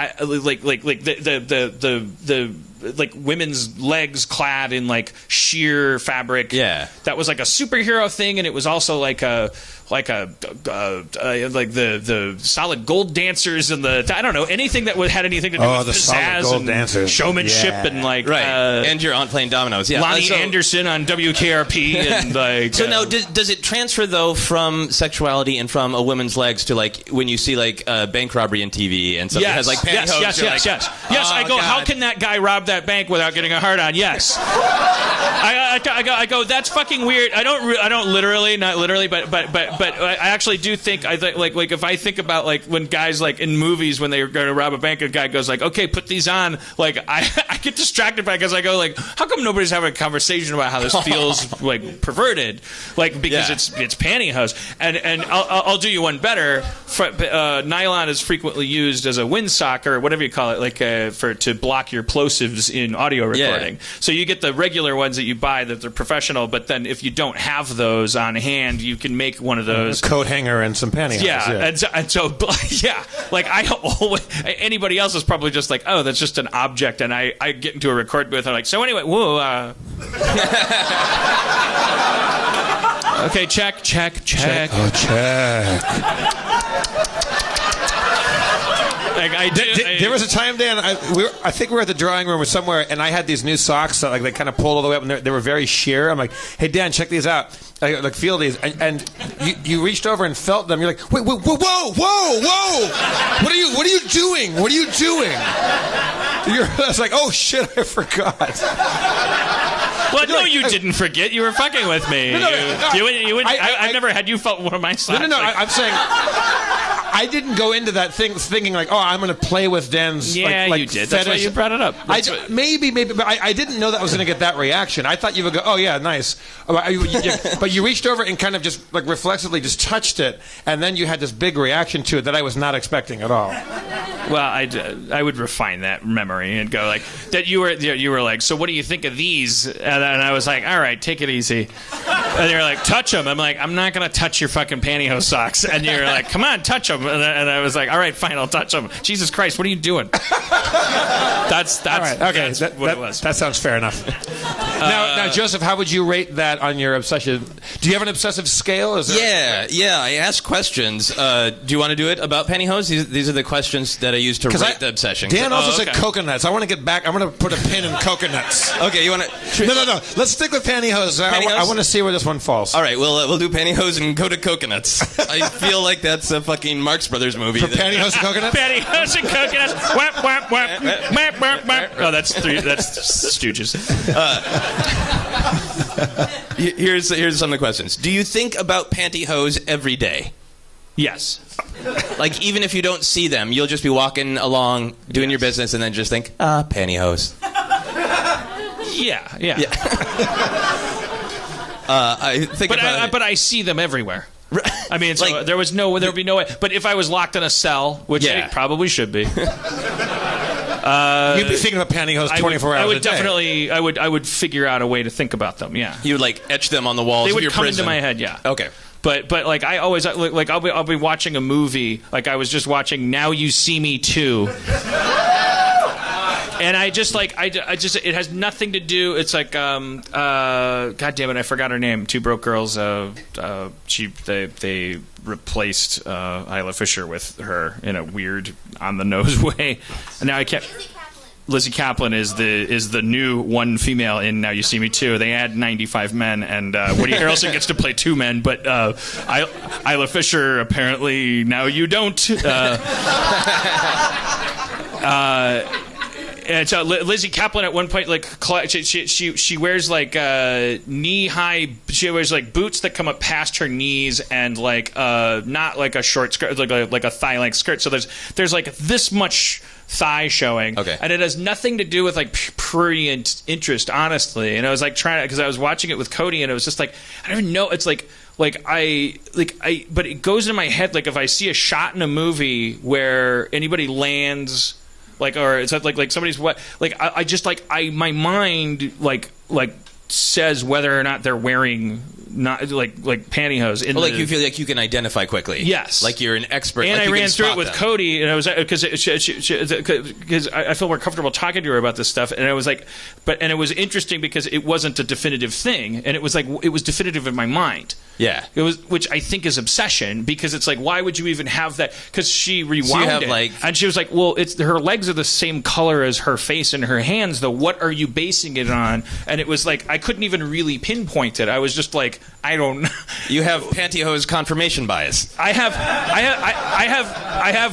the women's legs clad in like sheer fabric. Yeah, that was like a superhero thing, and it was also like the solid gold dancers and I don't know, anything that had anything to do with the solid pizzazz gold and dancers. showmanship and like and your aunt playing dominoes. Yeah, Lonnie Anderson on WKRP and like. So now, does it transfer though from sexuality and from a woman's legs to like when you see like bank robbery in TV and something has like pantyhose? Yes. I go, how can that guy rob that bank without getting a hard on? Yes. I go. That's fucking weird. I don't literally, not literally, but I actually do think like if I think about like when guys like in movies when they're going to rob a bank, a guy goes like, okay, put these on. Like I get distracted by it because I go like, how come nobody's having a conversation about how this feels like perverted? Like because it's pantyhose. And I'll do you one better. Nylon is frequently used as a windsock or whatever you call it, like to block your plosives in audio recording. Yeah. So you get the regular ones that you buy that they're professional, but then if you don't have those on hand, you can make one of those. A coat hanger and some pantyhose. Yeah. And so like I always, anybody else is probably just like, oh, that's just an object, and I get into a record booth and I'm like, so anyway, whoa. Okay, check. Oh, check. There was a time, Dan, I think we were at the drawing room or somewhere, and I had these new socks that like they kind of pulled all the way up, and they were very sheer. I'm like, hey, Dan, check these out. I like feel these, and you reached over and felt them. You're like, wait, whoa! What are you doing? What are you doing? I was like, oh shit, I forgot. Well, no, you didn't forget. You were fucking with me. I've never had you felt one of my socks. No. I'm saying I didn't go into that thing thinking like, oh, I'm going to play with Dan's. Yeah, like you did. Fetish. That's why you brought it up. Maybe, but I didn't know that I was going to get that reaction. I thought you would go, oh yeah, nice. But you reached over and kind of just like reflexively just touched it, and then you had this big reaction to it that I was not expecting at all. Well, I would refine that memory and go like that. You were like, so what do you think of these? And I was like, all right, take it easy. And you're like, touch them. I'm like, I'm not gonna touch your fucking pantyhose socks. And you're like, come on, touch them. And I was like, all right, fine, I'll touch them. Jesus Christ, what are you doing? That's all right. Okay, that's what it was. That sounds fair enough. Now, Joseph, how would you rate that on your obsession? Do you have an obsessive scale? Yeah. I ask questions. Do you want to do it about pantyhose? These are the questions that I use to rate the obsession. Dan also said coconuts. I want to get back. I'm going to put a pin in coconuts. Okay, you want to? No. Let's stick with pantyhose. I want to see where this one falls. All right, we'll do pantyhose and go to coconuts. I feel like that's a fucking Marx Brothers movie. For pantyhose and coconuts? Pantyhose and coconuts. Whap, whap, whap. Whap, whap, whap. Oh, that's Stooges. Here's some of the questions. Do you think about pantyhose every day? Yes. Like, even if you don't see them, you'll just be walking along, doing your business, and then just think, pantyhose. Yeah. I think But I see them everywhere. I mean, so Like- there would be no way. But if I was locked in a cell, which I probably should be, You'd be thinking about pantyhose 24 hours a day. I would figure out a way to think about them. Yeah, You would, like, etch them on the walls they of would your come prison. into my head. Yeah. Okay. But like I always like I'll be watching a movie, like I was just watching Now You See Me Too. And I just it has nothing to do. It's like God damn it, I forgot her name. Two Broke Girls. They replaced Isla Fisher with her in a weird on the nose way. And now I can't. Lizzie Kaplan is the new one female in Now You See Me Too. They add 95 men, and Woody Harrelson gets to play 2 men, but Isla Fisher apparently now you don't. And so Lizzie Kaplan at one point, like she wears like knee high. She wears like boots that come up past her knees, and like not like a short skirt, like a thigh length skirt. So there's like this much thigh showing, okay, and it has nothing to do with like prurient interest, honestly. And I was like trying to, because I was watching it with Cody, and it was just like I don't even know. It's but it goes into my head, like if I see a shot in a movie where anybody lands. Like, or it's like somebody's what? Like, I just like my mind like says whether or not they're wearing not like pantyhose. Like you feel like you can identify quickly. Yes, like you're an expert. And like I you ran through it with them. Cody, and I was because I feel more comfortable talking to her about this stuff, and I was like, and it was interesting because it wasn't a definitive thing, and it was like it was definitive in my mind. Yeah, it was, which I think is obsession, because it's like, why would you even have that? Because she rewound it, and she was like, well, it's her legs are the same color as her face and her hands, though. What are you basing it on? And it was like I couldn't even really pinpoint it. I was just like, I don't know. You have pantyhose confirmation bias. I have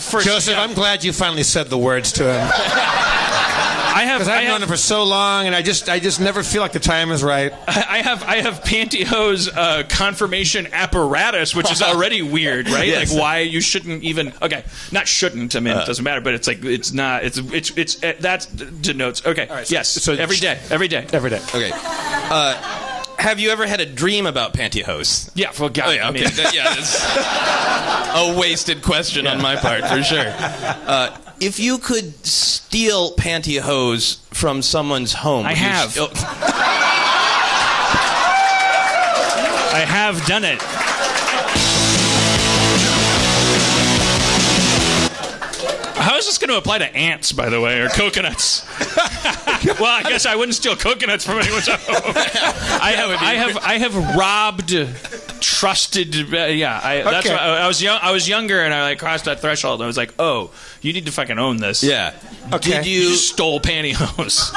for Joseph, I'm glad you finally said the words to him. Because I've known him for so long, and I just never feel like the time is right. I have pantyhose confirmation apparatus, which is already weird, right? Yes. Like why you shouldn't even not shouldn't. I mean, it doesn't matter, but it's like it's not. It's that denotes. Okay. Right, yes. So every day. Okay. Have you ever had a dream about pantyhose? Yeah. Well, God. Oh, yeah. Okay. That's a wasted question on my part, for sure. If you could steal pantyhose from someone's home, I have. I have done it. How is this going to apply to ants, by the way, or coconuts? Well, I guess I wouldn't steal coconuts from anyone's home. I have robbed, trusted. That's why I was young. I was younger, and I like crossed that threshold. I was like, oh, you need to fucking own this. Yeah. Okay. Did You stole pantyhose.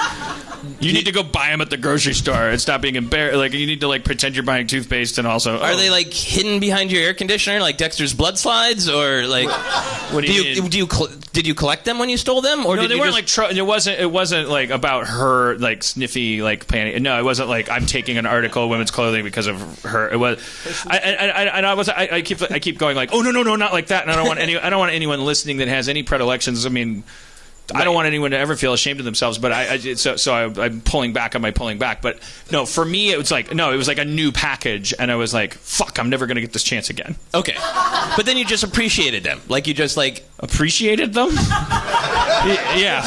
You need to go buy them at the grocery store and stop being embarrassed. Like you need to like pretend you're buying toothpaste and also. Are they like hidden behind your air conditioner, like Dexter's blood slides, or like? What do you mean? Did you collect them when you stole them, or No, did they you weren't just... like. It wasn't like about her like sniffy like panty. No, it wasn't like I'm taking an article of women's clothing because of her. It was. I keep going like, oh no, not like that. And I don't want anyone listening that has any predilections. I mean. Right. I don't want anyone to ever feel ashamed of themselves, but I'm pulling back on my pulling back. But no, for me, it was like a new package, and I was like, "Fuck, I'm never going to get this chance again." Okay, but then you just appreciated them, like you just like appreciated them. Yeah.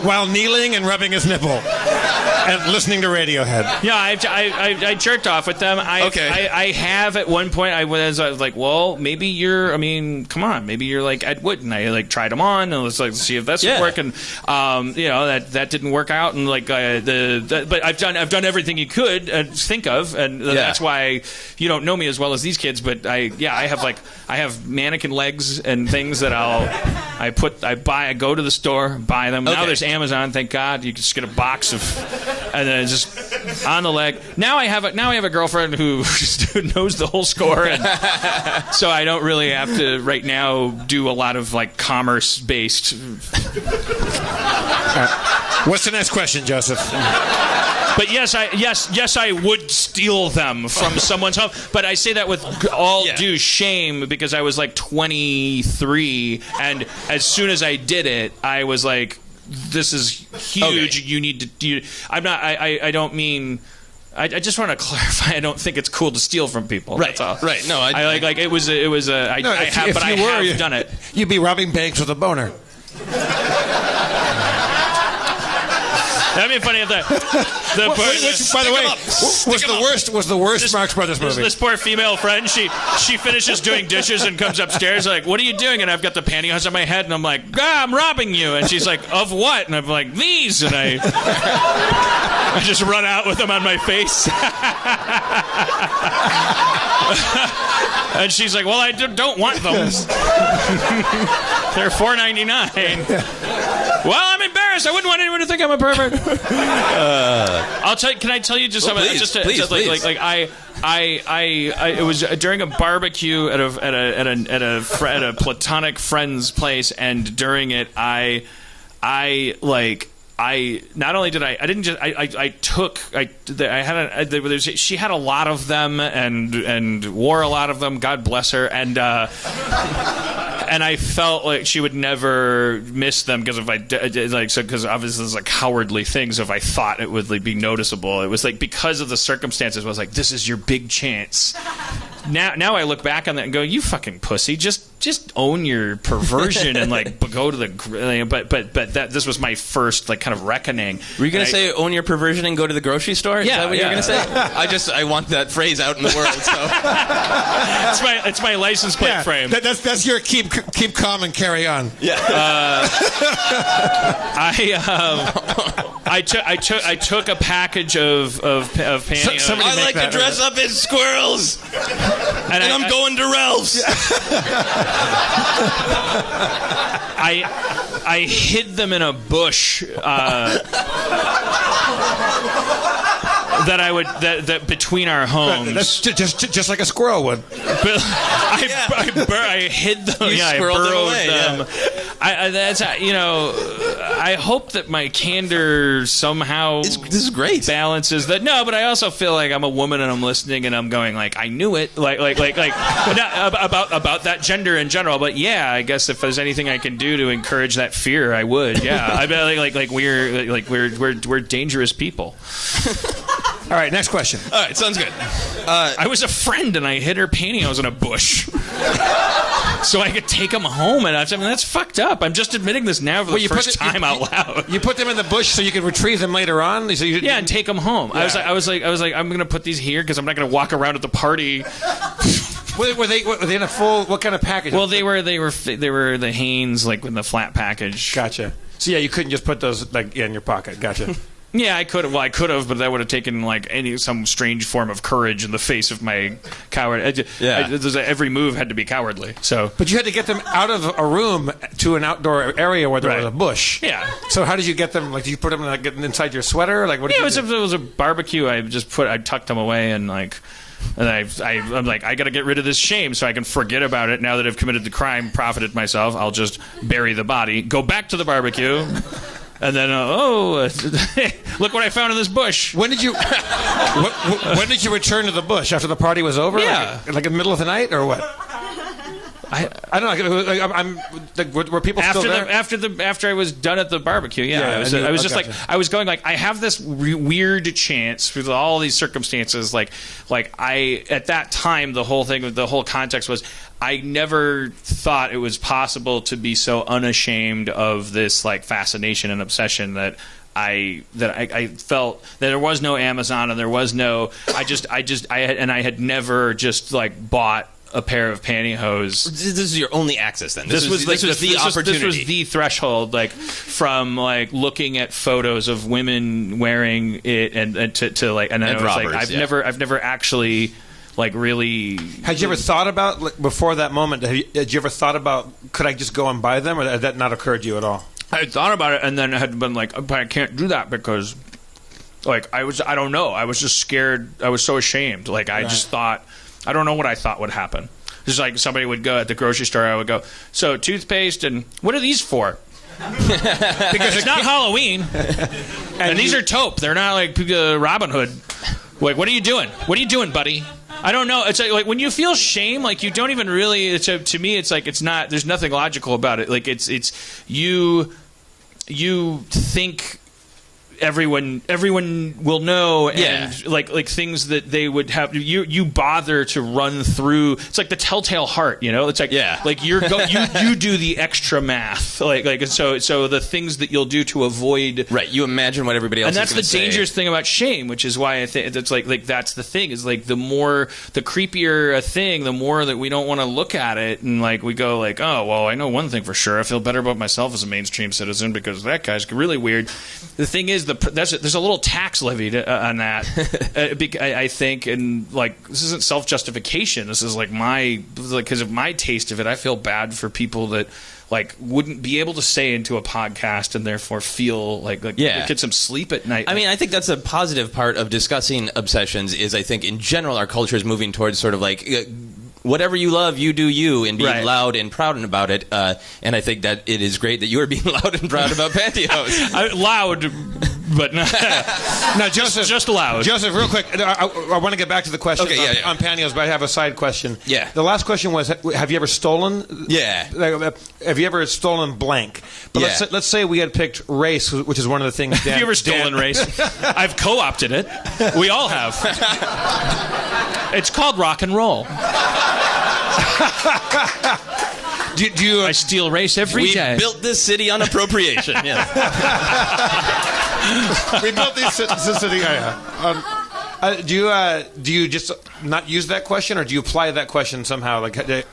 While kneeling and rubbing his nipple and listening to Radiohead. Yeah, I jerked off with them. I have at one point. I was like, well, maybe you're. I mean, come on, maybe you're like Ed Wood, and I like tried them on and let's like see if that's work. And that didn't work out. And like but I've done everything you could think of, and that's why you don't know me as well as these kids. But I have mannequin legs and things that I go to the store, buy them. Now there's Amazon, thank God. You can just get a box of, and then just on the leg. Now I have a girlfriend who knows the whole score, and so I don't really have to right now do a lot of like commerce based. What's the next question, Joseph? But yes, I would steal them from someone's home. But I say that with all due shame because I was like 23, and as soon as I did it, I was like, "This is huge. Okay. You need to." I'm not. I don't mean. I just want to clarify. I don't think it's cool to steal from people. Right. That's all. Right. No. I like it was. I have done it. You'd be robbing banks with a boner. That'd be funny if which, by the way, was the worst Marx Brothers movie. This poor female friend, she finishes doing dishes and comes upstairs like, "What are you doing?" And I've got the pantyhose on my head, and I'm like, I'm robbing you. And she's like, "Of what?" And I'm like, "These." And I just run out with them on my face. And she's like, "Well, I don't want them. They're $4.99. Well, I'm embarrassed. I wouldn't want anyone to think I'm a pervert. I'll tell you. Can I tell you just something? Please, please. It was during a barbecue at a platonic friend's place, and during it, she had a lot of them and wore a lot of them. God bless her. And I felt like she would never miss them because because obviously it's a cowardly thing. So if I thought it would be noticeable, it was like because of the circumstances. I was like, this is your big chance. Now I look back on that and go, you fucking pussy, just own your perversion and go to the. But that this was my first kind of reckoning. Were you gonna say own your perversion and go to the grocery store? Is that what you were gonna say? I want that phrase out in the world. So it's my license plate frame. That's your keep calm and carry on. Yeah. I took a package of pantyhose. I like to dress up as squirrels, and I'm going to Ralph's. I hid them in a bush. That between our homes. That's just like a squirrel would. I hid them. I burrowed them. I hope that my candor somehow this is great balances that. No, but I also feel like I'm a woman and I'm listening and I'm going I knew it not about that gender in general, but I guess if there's anything I can do to encourage that fear, I would. I bet we're dangerous people. All right, next question. All right, sounds good. I was a friend and I hid her pantyhose in a bush. So I could take them home, and that's fucked up. I'm just admitting this now for the first time out loud. You put them in the bush so you could retrieve them later on. So and take them home. Yeah. I was like, I'm gonna put these here because I'm not gonna walk around at the party. Were they in a full? What kind of package? Well, they were the Hanes in the flat package. Gotcha. So you couldn't just put those in your pocket. Gotcha. Yeah, I could have. Well, I could have, but that would have taken some strange form of courage in the face of my coward. Every move had to be cowardly. So, but you had to get them out of a room to an outdoor area where there was a bush. Yeah. So how did you get them? Did you put them inside your sweater? What? It was a barbecue. I tucked them away and I'm like, I got to get rid of this shame so I can forget about it now that I've committed the crime, profited myself. I'll just bury the body, go back to the barbecue. And then, look what I found in this bush. When did you return to the bush? After the party was over? Yeah. Like in the middle of the night or what? I don't know. Were people still there? After I was done at the barbecue, I was going I have this weird chance with all these circumstances. At that time, the whole context was I never thought it was possible to be so unashamed of this fascination and obsession that I felt that there was no Amazon and there was no I had never just bought a pair of pantyhose. This is your only access then. This was the opportunity. This was the threshold, from looking at photos of women wearing it and I was robbers, I've never actually really. Had you ever thought about before that moment? Had you ever thought about could I just go and buy them, or had that not occurred to you at all? I had thought about it, and then I had been but I can't do that because, I don't know. I was just scared. I was so ashamed. I just thought. I don't know what I thought would happen. Just somebody would go at the grocery store, I would go, so toothpaste and what are these for? Because It's not Halloween. And these are taupe. They're not like Robin Hood. Like, what are you doing? What are you doing, buddy? I don't know. It's like when you feel shame, like you don't even really. To me, it's like it's not. There's nothing logical about it. Like it's you think everyone will know, and like things that they would have. You bother to run through. It's like the telltale heart, you know. It's like like you do the extra math, like so the things that you'll do to avoid. Right, you imagine what everybody else. And that's is the dangerous thing about shame, which is why I think it's like that's the thing is like the creepier a thing, the more that we don't want to look at it, and like we go like, oh well, I know one thing for sure, I feel better about myself as a mainstream citizen because that guy's really weird. The thing is, there's a little tax levied on that, I think, and like this isn't self-justification. This is like because of my taste of it. I feel bad for people that like wouldn't be able to say into a podcast and therefore feel like get some sleep at night. I mean, I think that's a positive part of discussing obsessions. Is I think in general our culture is moving towards sort of like. Whatever you love, you do you, and being loud and proud about it. And I think that it is great that you are being loud and proud about Pantyhose. Loud, but not. Now, Joseph, just loud. Joseph, real quick, I want to get back to the question on Pantyhose, but I have a side question. Yeah. The last question was, have you ever stolen? Yeah. Have you ever stolen blank? But let's say we had picked race, which is one of the things. Have you ever stolen race? I've co-opted it. We all have. It's called rock and roll. Do you, I steal race every day. We built this city on appropriation. Yeah. We built this city. Do you just not use that question, or do you apply that question somehow? Like, have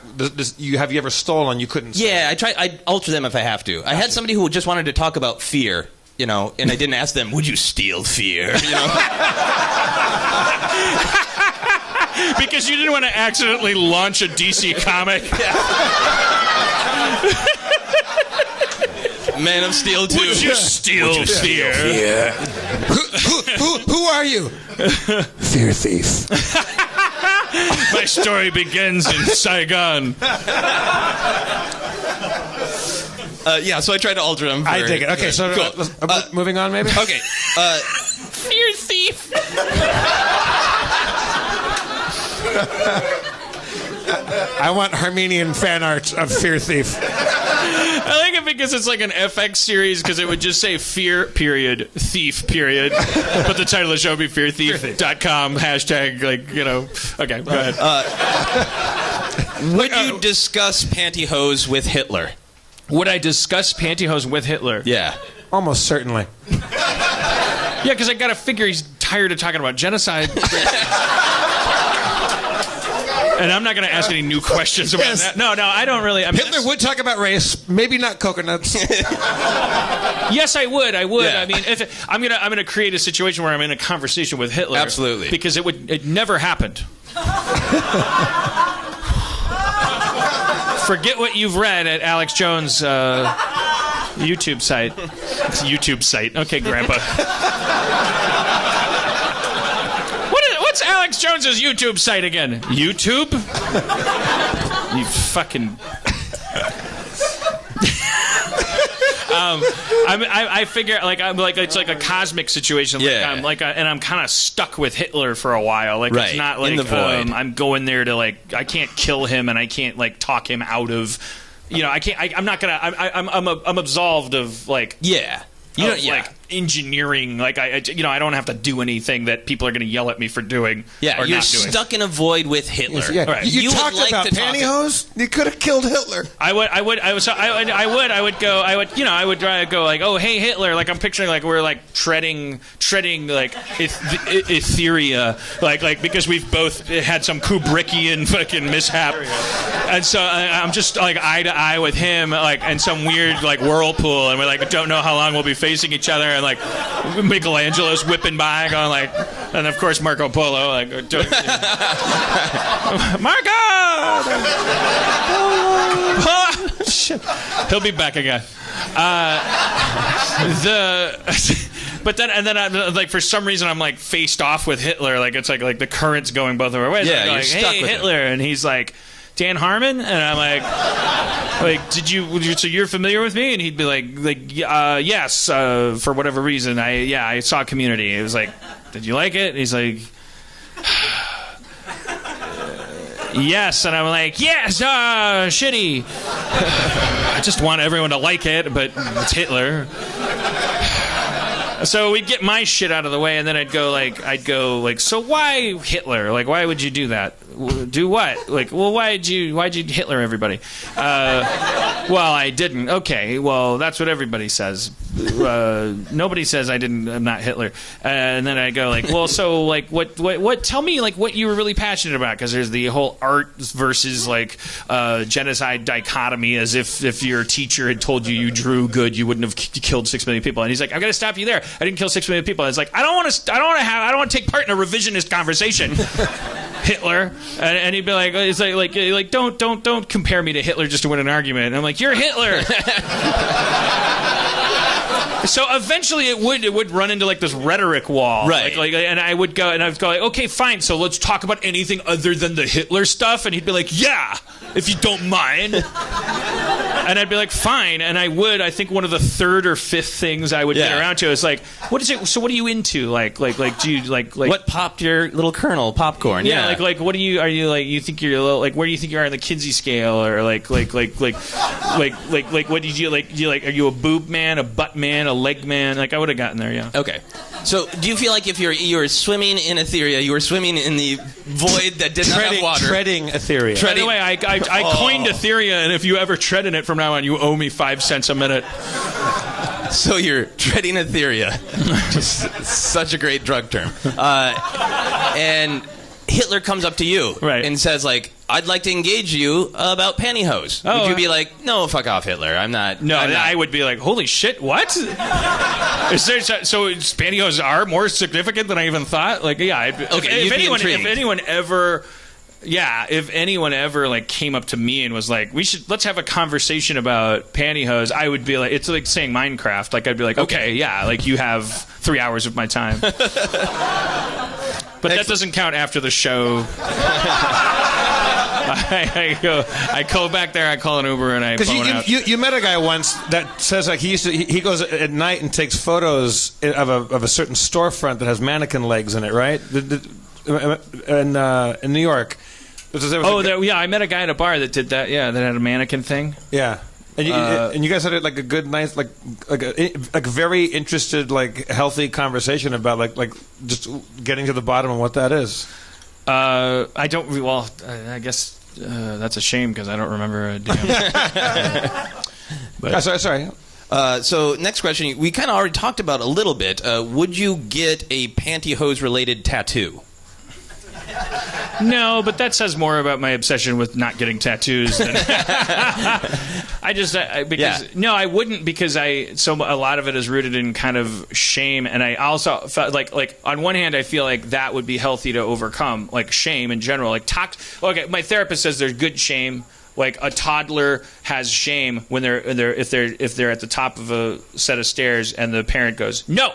you ever stolen? You couldn't say. Yeah, I alter them if I have to. I had somebody who just wanted to talk about fear, you know, and I didn't ask them, would you steal fear? You know. Because you didn't want to accidentally launch a DC comic. Man of Steel 2. Would you steal fear? Who are you? Fear thief. My story begins in Saigon. So I tried to alter them. I dig it. Okay, so cool. Moving on, maybe? Okay. Fear thief. I want Harmonian fan art of Fear Thief. I like it because it's like an FX series because it would just say fear, period, thief, period. But the title of the show would be fearthief.com, hashtag, like, you know. Okay, go ahead. Would you discuss Pantyhose with Hitler? Would I discuss Pantyhose with Hitler? Yeah. Almost certainly. Yeah, because I got to figure he's tired of talking about genocide. And I'm not going to ask any new questions about that. No, I don't really. I mean, Hitler would talk about race, maybe not coconuts. Yes, I would. Yeah. I mean, if I'm gonna create a situation where I'm in a conversation with Hitler. Absolutely. Because it never happened. Forget what you've read at Alex Jones' YouTube site. It's a YouTube site. Okay, Grandpa. What's Alex Jones's YouTube site again? YouTube? You fucking. I figure it's like a cosmic situation. Like and I'm kind of stuck with Hitler for a while. Like right. It's not like in the void. I'm going there to like I can't kill him and I can't like talk him out of. You know I can't. I'm not gonna. I'm absolved of like. Yeah. You know, like engineering, like I don't have to do anything that people are going to yell at me for doing. Yeah, or you're not doing. stuck in a void with Hitler. Yeah. Right. You talked would like about to talk Pantyhose. You could have killed Hitler. I would go like, oh hey Hitler, like I'm picturing like we're like treading like etheria, like because we've both had some Kubrickian fucking mishap, and so I'm just like eye to eye with him, like in some weird like whirlpool, and we like don't know how long we'll be facing each other, and like Michelangelo's whipping by, going like, and of course Marco Polo, like, Marco. Shit. He'll be back again. But then I'm like for some reason I'm like faced off with Hitler, like it's like the current's going both of our ways. Yeah, I'm you're like, stuck hey with Hitler, and he's like Dan Harmon? And I'm like, so you're familiar with me? And he'd be like, yes, for whatever reason. I saw Community. It was like, did you like it? And he's like, yes. And I'm like, yes, shitty. I just want everyone to like it, but it's Hitler. So we'd get my shit out of the way, and then I'd go like, so why Hitler? Like, why would you do that? Do what? Like, well, why'd you Hitler everybody? Well, I didn't. Okay, well, that's what everybody says. Nobody says I'm not Hitler. And then I go like, well, so like, what? Tell me like what you were really passionate about, because there's the whole art versus like genocide dichotomy, as if your teacher had told you drew good, you wouldn't have killed 6 million people. And he's like, I'm gonna stop you there. I didn't kill 6 million people. And it's like, I don't want to take part in a revisionist conversation. Hitler, and he'd be like, it's like don't compare me to Hitler just to win an argument. And I'm like, you're Hitler. So eventually it would run into like this rhetoric wall, right? And I would go like, okay, fine. So let's talk about anything other than the Hitler stuff. And he'd be like, yeah, if you don't mind. And I'd be like, fine. And I think one of the third or fifth things I would get around to is like, what is it? So what are you into? Like, do you like what popped your little kernel popcorn? Yeah. Like, what are you like? You think you're a little, like, where do you think you are on the Kinsey scale, or like, what did you like? Do you like? Are you a boob man, a butt man, a leg man? Like, I would have gotten there. Yeah. Okay. So, do you feel like if you're swimming in Etheria, you were swimming in the void that did not have water? Treading Etheria. By the way, I coined Etheria, and if you ever tread in it from now on, you owe me 5 cents a minute. So you're treading Etheria. Just such a great drug term. And Hitler comes up to you and says, like, I'd like to engage you about pantyhose. Would you be like, no, fuck off, Hitler? I'm not. No, I would be like, holy shit, what? So pantyhose are more significant than I even thought? Like, yeah. Okay, if anyone ever like came up to me and was like, let's have a conversation about pantyhose, I would be like, it's like saying Minecraft. Like, I'd be like, okay, yeah, like you have 3 hours of my time. But that doesn't count after the show. I go back there, I call an Uber, and I phone out. You met a guy once that says like he goes at night and takes photos of a certain storefront that has mannequin legs in it, right? In New York. I met a guy at a bar that did that. Yeah, that had a mannequin thing. Yeah. And you guys had like a good, nice, like very interested, like healthy conversation about like just getting to the bottom of what that is. I don't. Well, I guess that's a shame because I don't remember a damn. But sorry. So next question, we kind of already talked about a little bit. Would you get a pantyhose related tattoo? No, but that says more about my obsession with not getting tattoos than No, I wouldn't, because a lot of it is rooted in kind of shame, and I also felt like on one hand I feel like that would be healthy to overcome, like shame in general. Okay, my therapist says there's good shame. Like a toddler has shame when if they're at the top of a set of stairs and the parent goes no,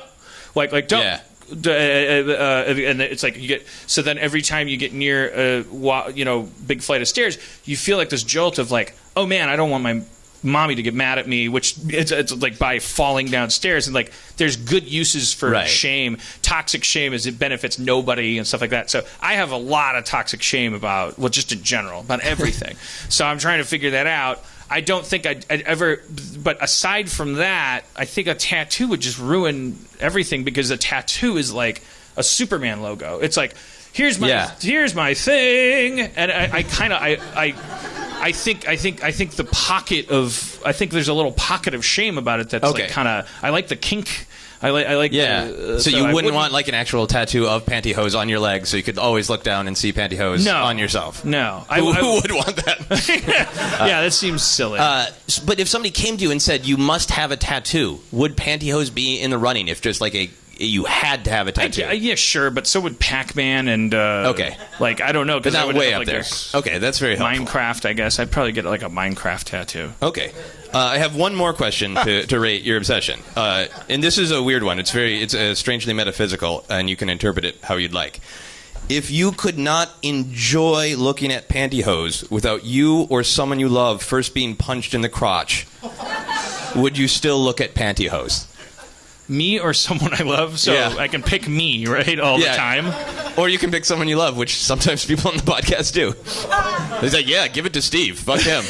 like don't. Yeah. And it's like you get, so then every time you get near a big flight of stairs, you feel like this jolt of like, oh man, I don't want my mommy to get mad at me, which it's like by falling downstairs. And like there's good uses for shame. Toxic shame is it benefits nobody and stuff like that. So I have a lot of toxic shame about, well, just in general, about everything. So I'm trying to figure that out. I don't think I'd ever, but aside from that, I think a tattoo would just ruin everything, because a tattoo is like a Superman logo. It's like, here's my thing, and I think the pocket of, I think there's a little pocket of shame about it that's like kind of, I like the kink. I like so you wouldn't want like an actual tattoo of pantyhose on your leg, so you could always look down and see pantyhose on yourself. No, who would want that? Yeah, that seems silly. But if somebody came to you and said you must have a tattoo, would pantyhose be in the running? If just like you had to have a tattoo? Yeah, sure, but so would Pac-Man and like I don't know, because that would way have, up there. Okay, that's very helpful. Minecraft, I guess I'd probably get like a Minecraft tattoo. Okay. I have one more question to rate your obsession, and this is a weird one. It's strangely metaphysical, and you can interpret it how you'd like. If you could not enjoy looking at Pantyhose without you or someone you love first being punched in the crotch, would you still look at Pantyhose? Me or someone I love? So Yeah. I can pick me, right, all the time? Or you can pick someone you love, which sometimes people on the podcast do. It's like, yeah, give it to Steve. Fuck him.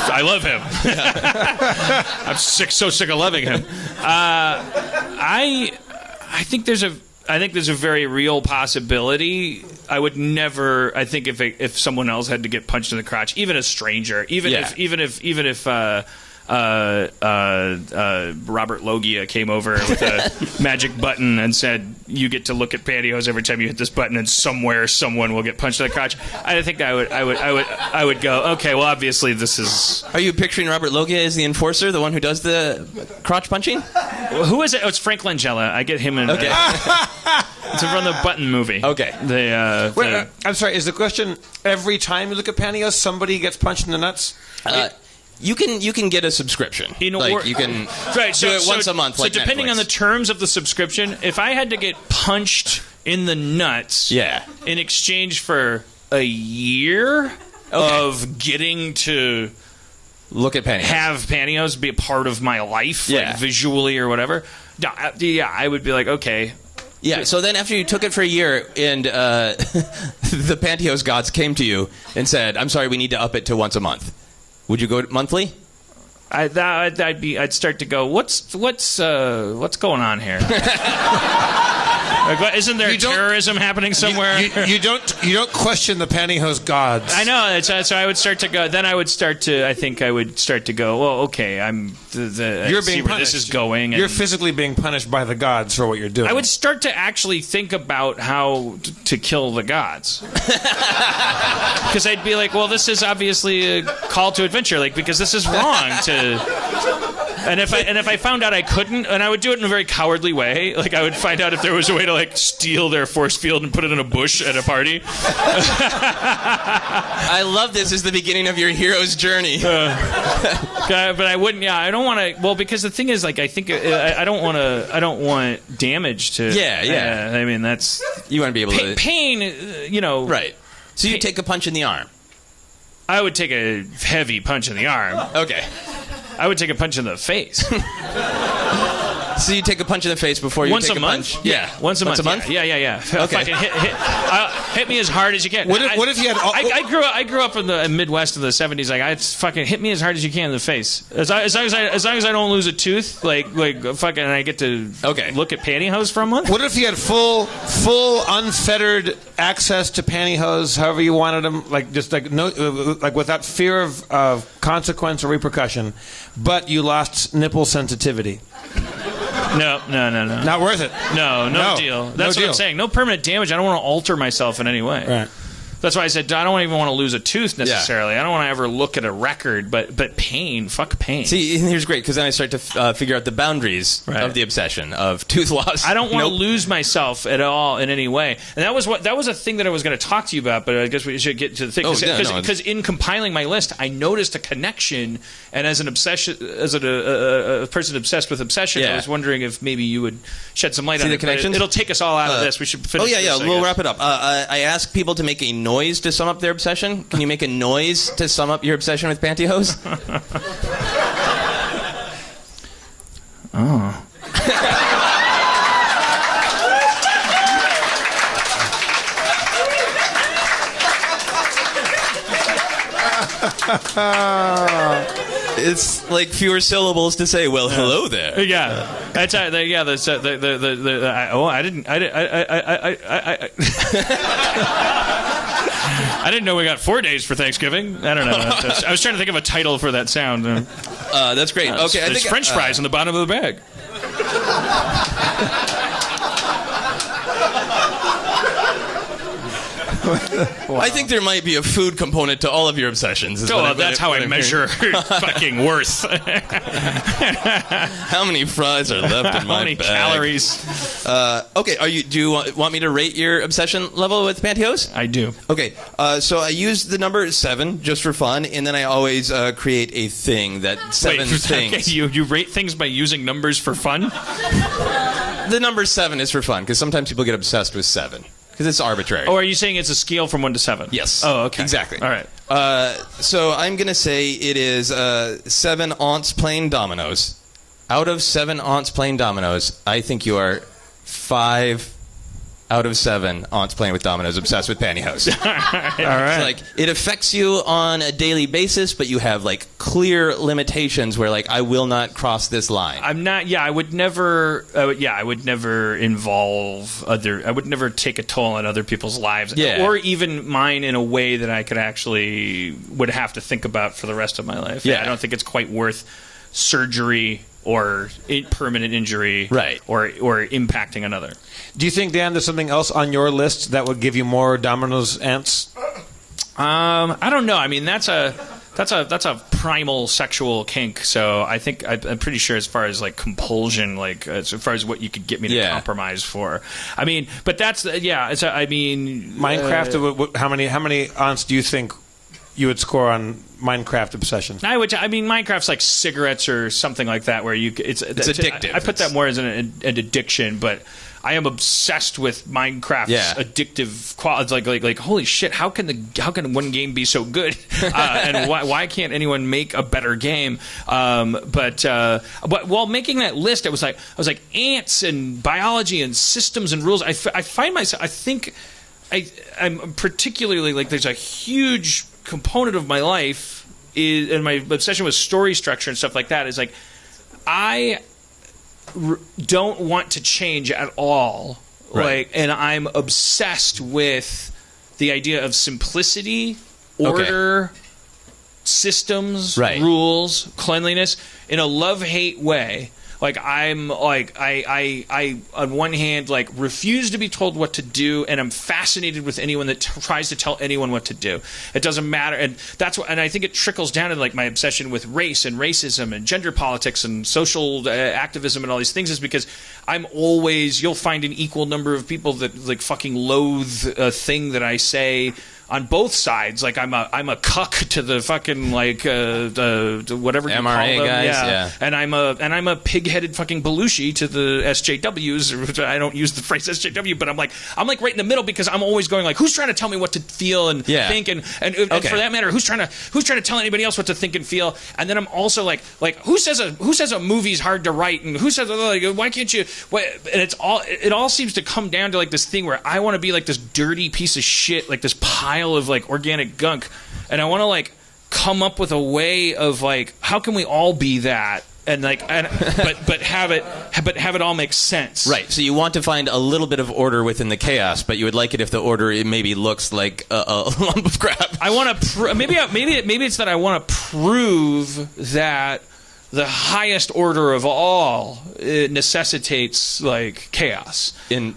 I love him. I'm so sick of loving him. I think there's a very real possibility. I would never. I think if someone else had to get punched in the crotch, even a stranger, even if Robert Loggia came over with a magic button and said, "You get to look at Pantyhose every time you hit this button, and somewhere someone will get punched in the crotch." I think I would go, okay, well, obviously this is. Are you picturing Robert Loggia as the enforcer, the one who does the crotch punching? Who is it? Oh, it's Frank Langella. I get him in. Okay. It's from the Button movie. Okay. Wait, I'm sorry. Is the question every time you look at Pantyhose, somebody gets punched in the nuts? You can get a subscription. You can do it once a month. So like depending Netflix. on the terms of the subscription, if I had to get punched in the nuts, in exchange for a year of getting to look at Pantyhose, have Pantyhose be a part of my life, like visually or whatever, I would be like, okay. Yeah, so then after you took it for a year and the Pantyhose gods came to you and said, "I'm sorry, we need to up it to once a month," would you go monthly? I'd start to go, what's going on here? Like, isn't there terrorism happening somewhere? You don't question the Pantyhose gods. I know. So I would start to go. Then I would start to. I think I would start to go. Well, okay. You're being punished. This is going. You're physically being punished by the gods for what you're doing. I would start to actually think about how to kill the gods, because I'd be like, well, this is obviously a call to adventure, like, because this is wrong to. And if I found out I couldn't, and I would do it in a very cowardly way, like I would find out if there was a way to like steal their force field and put it in a bush at a party. I love this as the beginning of your hero's journey. But I wouldn't. Yeah, I don't want to. Well, because the thing is, like, I think I don't want to. I don't want damage to. Yeah. I mean, that's you want to be able to pain. Right. So you take a punch in the arm. I would take a heavy punch in the arm. Okay. I would take a punch in the face. So you take a punch in the face before you once take a month? punch? Yeah. Once a month? Yeah. Okay. Fucking hit me as hard as you can. What if you had? I grew up in the Midwest in the 70s. Like, I fucking hit me as hard as you can in the face. As long as I don't lose a tooth, like fucking, and I get to look at Pantyhose for a month. What if you had full unfettered access to Pantyhose, however you wanted them, like just like no, like without fear of consequence or repercussion, but you lost nipple sensitivity? No. Not worth it. No deal. That's what I'm saying. No permanent damage. I don't want to alter myself in any way. Right. That's why I said I don't even want to lose a tooth necessarily. I don't want to ever look at a record, but pain, fuck pain. See, here's great, because then I start to figure out the boundaries of the obsession of tooth loss. I don't want to lose myself at all in any way. And that was a thing that I was going to talk to you about, but I guess we should get to the thing. Because in compiling my list, I noticed a connection, and as an obsession, as a person obsessed with obsession, I was wondering if maybe you would shed some light on the it. connections? It'll take us all out of this. We should finish this, we'll wrap it up. I ask people to make a noise to sum up their obsession. Can you make a noise to sum up your obsession with Pantyhose? Oh. It's like fewer syllables to say, well, hello there. Yeah. That's I didn't know we got 4 days for Thanksgiving. I don't know. I was trying to think of a title for that sound. That's great. Okay, there's French fries in the bottom of the bag. I think there might be a food component to all of your obsessions. That's how I measure fucking worth. How many fries are left in my bag? How many calories? Okay, do you want me to rate your obsession level with Pantyhose? I do. Okay, so I use the number 7 just for fun, and then I always create a thing that 7 things. Okay, you rate things by using numbers for fun? The number 7 is for fun, because sometimes people get obsessed with 7. because it's arbitrary. Oh, are you saying it's a scale from 1 to 7? Yes. Oh, okay. Exactly. All right. So I'm going to say it is 7 aunts playing dominoes. Out of 7 aunts playing dominoes, I think you are 5 out of 7 aunts playing with dominoes obsessed with Pantyhose. All right. It's like, it affects you on a daily basis, but you have like clear limitations where like I will not cross this line. I'm not. Yeah, I would never. I would never involve other. I would never take a toll on other people's lives, Yeah. or even mine in a way that I could actually would have to think about for the rest of my life. Yeah. I don't think it's quite worth surgery or permanent injury, Right. Or impacting another. Do you think, Dan, there's something else on your list that would give you more Domino's ants? I don't know. I mean, that's a primal sexual kink. So I think I'm pretty sure as far as like compulsion, like as far as what you could get me to compromise for. I mean, but that's It's I mean, Minecraft. How many aunts do you think you would score on Minecraft obsession? I mean, Minecraft's like cigarettes or something like that, where it's addictive. I put that more as an addiction, but I am obsessed with Minecraft's addictive quality. It's like holy shit! How can one game be so good? And why can't anyone make a better game? But while making that list, I was like ants and biology and systems and rules. I find myself. I think I'm particularly like there's a huge component of my life and my obsession with story structure and stuff like that is like I don't want to change at all. Right. And I'm obsessed with the idea of simplicity, order, systems, rules, cleanliness in a love-hate way. Like I'm like I on one hand like refuse to be told what to do, and I'm fascinated with anyone that tries to tell anyone what to do. It doesn't matter, and that's what. And I think it trickles down to like my obsession with race and racism and gender politics and social activism and all these things is because I'm always you'll find an equal number of people that like fucking loathe a thing that I say. On both sides, like I'm a cuck to the fucking like the whatever you MRA call them, guys, and I'm a pig-headed fucking Belushi to the SJWs. I don't use the phrase SJW, but I'm like right in the middle because I'm always going like, who's trying to tell me what to feel and think, and for that matter, who's trying to tell anybody else what to think and feel, and then I'm also like who says a movie's hard to write, and who says like why can't you? And it all seems to come down to like this thing where I want to be like this dirty piece of shit, like this pile of like organic gunk, and I want to like come up with a way of like how can we all be that and like but have it all make sense, right? So you want to find a little bit of order within the chaos, but you would like it if the order it maybe looks like a lump of crap. I want to maybe it's that I want to prove that the highest order of all necessitates like chaos in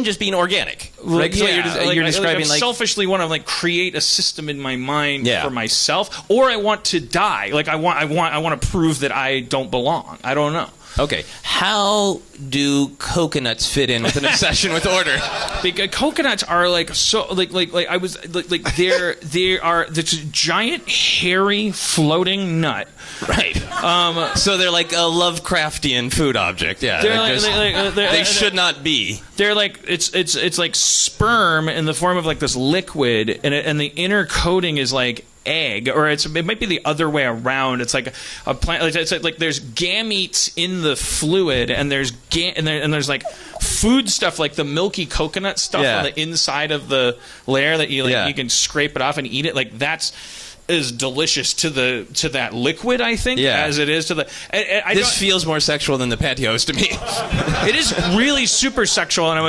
just being organic, right? So you're describing I like selfishly want to like create a system in my mind for myself, or I want to die. Like I want to prove that I don't belong. I don't know. Okay, how do coconuts fit in with an obsession with order? Because coconuts are like so like I was like they are this giant hairy floating nut. Right. So they're like a Lovecraftian food object. Yeah. They should not be. They're like it's like sperm in the form of like this liquid, and the inner coating is like egg, or it might be the other way around. It's like a plant. It's like there's gametes in the fluid, and there's there's like food stuff like the milky coconut stuff on the inside of the layer that you you can scrape it off and eat it. Like that's is delicious to that liquid, I think, as it is to the. This feels more sexual than the Pantyhose to me. It is really super sexual, and I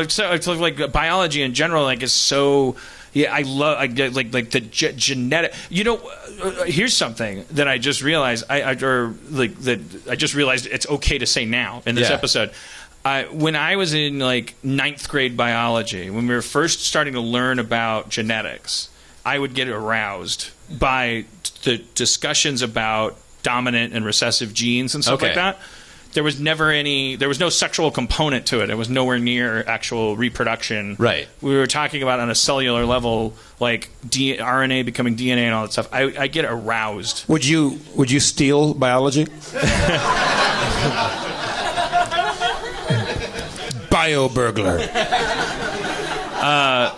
like biology in general. like is so. Yeah, I love like the genetic. You know, here's something that I just realized. I just realized it's okay to say now in this episode. When I was in like 9th grade biology, when we were first starting to learn about genetics, I would get aroused by the discussions about dominant and recessive genes and stuff like that. There was no sexual component to it. It was nowhere near actual reproduction. Right. We were talking about on a cellular level, like RNA becoming DNA and all that stuff. I get aroused. Would you steal biology? Bio burglar.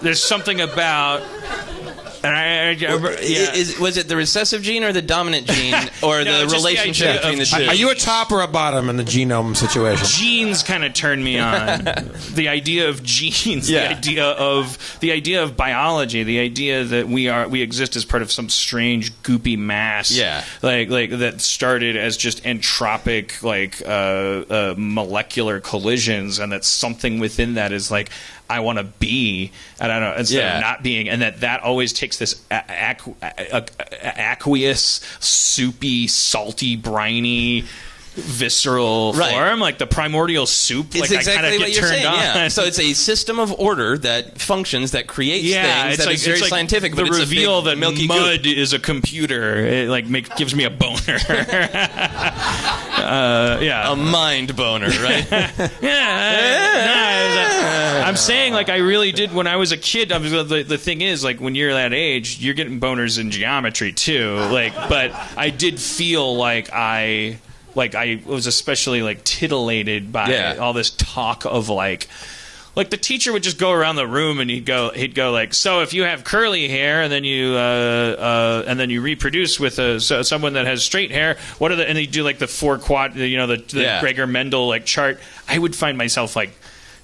There's something about. And Was it the recessive gene or the dominant gene or No, the just the relationship idea between the of two? Are you a top or a bottom in the genome situation? Genes kind of turn me on. The idea of genes, Yeah. the idea of biology, the idea that we exist as part of some strange goopy mass, like that started as just entropic molecular collisions, and that something within that is like, I want to be, and I don't know, instead of not being, and that always takes this aqueous, soupy, salty, briny, visceral form, like the primordial soup. It's like exactly I kind of what get you're turned saying. on. Yeah. So it's a system of order that functions, that creates things. That is very scientific. The but it's reveal a big that milky mud goop. is a computer. It gives me a boner. A mind boner, right? I'm saying, like, I really did when I was a kid. The thing is, like, when you're that age, you're getting boners in geometry too. Like, but I did feel like I was especially like titillated by all this talk of like the teacher would just go around the room and he'd go like, so if you have curly hair and then you reproduce with someone that has straight hair, what are the, and he'd do like the four quad, the Gregor Mendel like chart. I would find myself like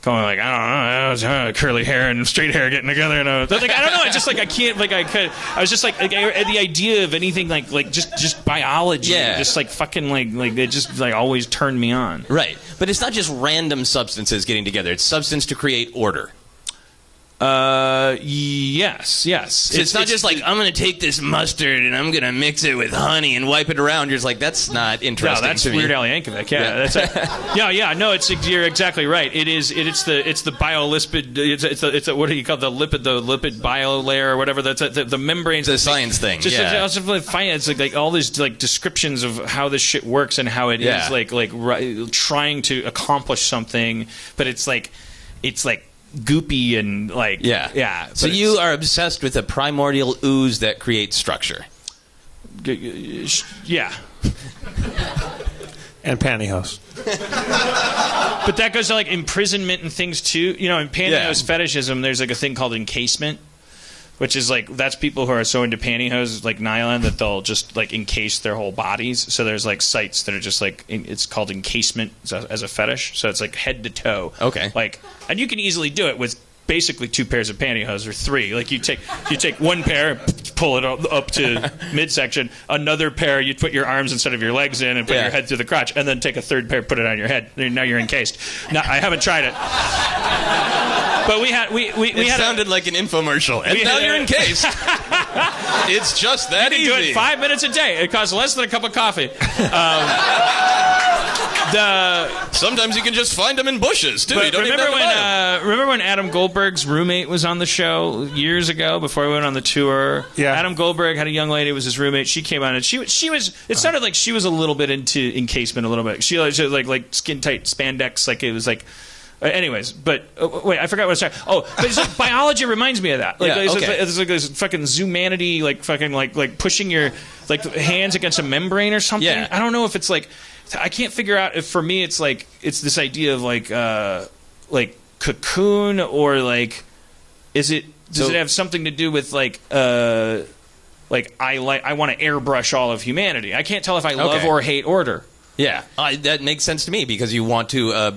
going like, I don't know, curly hair and straight hair getting together, and like, I don't know, I just like, I can't, like, I was just like the idea of anything like just biology, just like fucking like it just like always turned me on. Right, but it's not just random substances getting together. It's substance to create order. Yes. So it's not just like, I'm going to take this mustard and I'm going to mix it with honey and wipe it around. You're just like, that's not interesting. No, that's to me. Weird Al Yankovic. Yeah, that's no, you're exactly right. It's the biolipid. It's what do you call the lipid biolayer or whatever. That's the membranes. It's a science thing. Just it's like all these like descriptions of how this shit works and how it is like trying to accomplish something, but it's like goopy and like So you are obsessed with a primordial ooze that creates structure. Yeah. And pantyhose. But that goes to like imprisonment and things too. In pantyhose fetishism, there's like a thing called encasement, which is like, that's people who are so into pantyhose like nylon that they'll just like encase their whole bodies. So there's like sites that are just like, it's called encasement as a fetish. So it's like head to toe. Okay. Like, and you can easily do it with basically 2 pairs of pantyhose or 3. Like you take one pair, pull it up to midsection. Another pair, you put your arms instead of your legs in and put your head through the crotch, and then take a third pair, put it on your head. Now you're encased. No, I haven't tried it. But we sounded like an infomercial. And now you're encased. It's just that easy. You can do it 5 minutes a day. It costs less than a cup of coffee. Sometimes you can just find them in bushes too. You don't remember even have to buy them. when Adam Goldberg's roommate was on the show years ago before we went on the tour? Yeah. Adam Goldberg had a young lady, was his roommate. She came on and she was. It sounded like she was a little bit into encasement a little bit. She was like skin tight spandex. Like it was like. Anyways, but wait, I forgot what I was saying. Oh, but it's like, biology reminds me of that. Like, it's like this fucking zoomanity, like fucking like pushing your like hands against a membrane or something. Yeah. I don't know if it's like, I can't figure out if for me it's like it's this idea of like cocoon or like does it have something to do with like I want to airbrush all of humanity. I can't tell if I love or hate order. Yeah, that makes sense to me because you want to,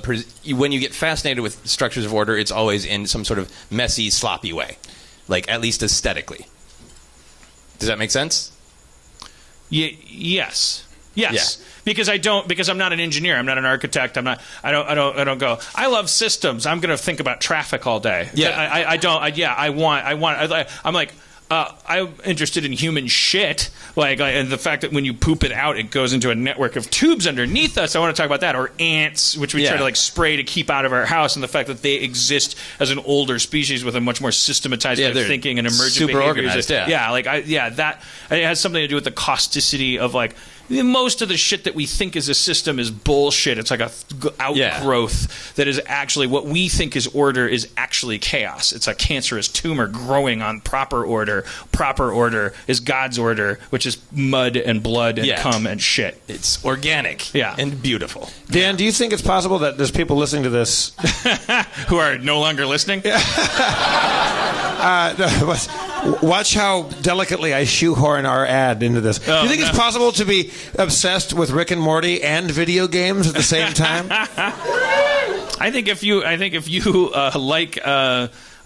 when you get fascinated with structures of order, it's always in some sort of messy, sloppy way, like at least aesthetically. Does that make sense? Yes. Because I'm not an engineer. I'm not an architect. I don't go, I love systems. I'm going to think about traffic all day. Yeah. I'm like, I'm interested in human shit, and the fact that when you poop it out, it goes into a network of tubes underneath us. I want to talk about that, or ants, which we try to like spray to keep out of our house, and the fact that they exist as an older species with a much more systematized way of thinking and emergent super behaviors. organized. That it has something to do with the causticity of like. most of the shit that we think is a system is bullshit. It's like a outgrowth that is actually what we think is order is actually chaos. It's a cancerous tumor growing on proper order. Proper order is God's order, which is mud and blood and cum and shit. It's organic and beautiful. Dan, do you think it's possible that there's people listening to this who are no longer listening? Watch how delicately I shoehorn our ad into this. Do you think it's possible to be obsessed with Rick and Morty and video games at the same time? I think if you like.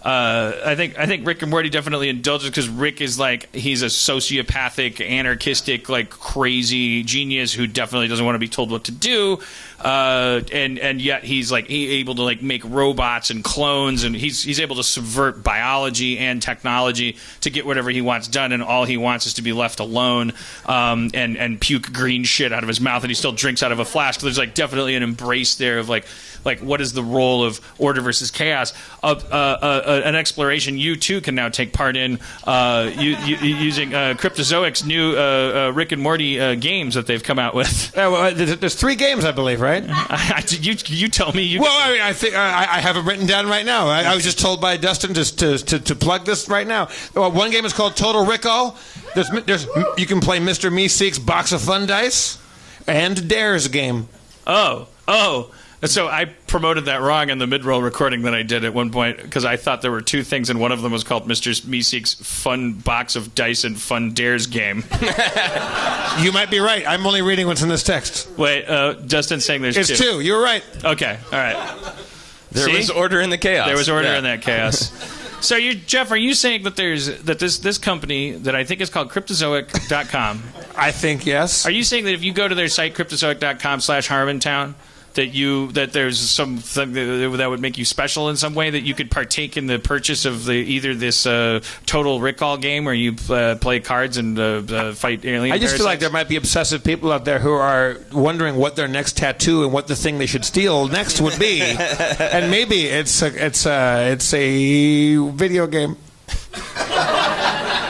I think Rick and Morty definitely indulges because Rick is like he's a sociopathic, anarchistic, like crazy genius who definitely doesn't want to be told what to do, and yet he's like able to like make robots and clones, and he's able to subvert biology and technology to get whatever he wants done, and all he wants is to be left alone, and puke green shit out of his mouth, and he still drinks out of a flask. There's like definitely an embrace there of like what is the role of order versus chaos? An exploration you too can now take part in using Cryptozoic's new Rick and Morty games that they've come out with. There's 3 games, I believe, right? You tell me. I think I have them written down right now. I was just told by Dustin to plug this right now. One game is called Total Recall. There's you can play Mr. Meeseek's Box of Fun Dice and Dare's game. Oh. So I promoted that wrong in the mid-roll recording that I did at one point because I thought there were 2 things, and one of them was called Mr. Meeseek's Fun Box of Dice and Fun Dares game. You might be right. I'm only reading what's in this text. Wait, Dustin's saying there's 2. It's 2. You're right. Okay, all right. There was order in the chaos. There was order in that chaos. So, Jeff, are you saying that this company that I think is called Cryptozoic.com? I think yes. Are you saying that if you go to their site Cryptozoic.com/Harmontown that there's something that would make you special in some way, that you could partake in the purchase of either this Total Recall game where you play cards and fight alien I just parasites? feel like there might be obsessive people out there who are wondering what their next tattoo and what the thing they should steal next would be, and maybe it's a video game.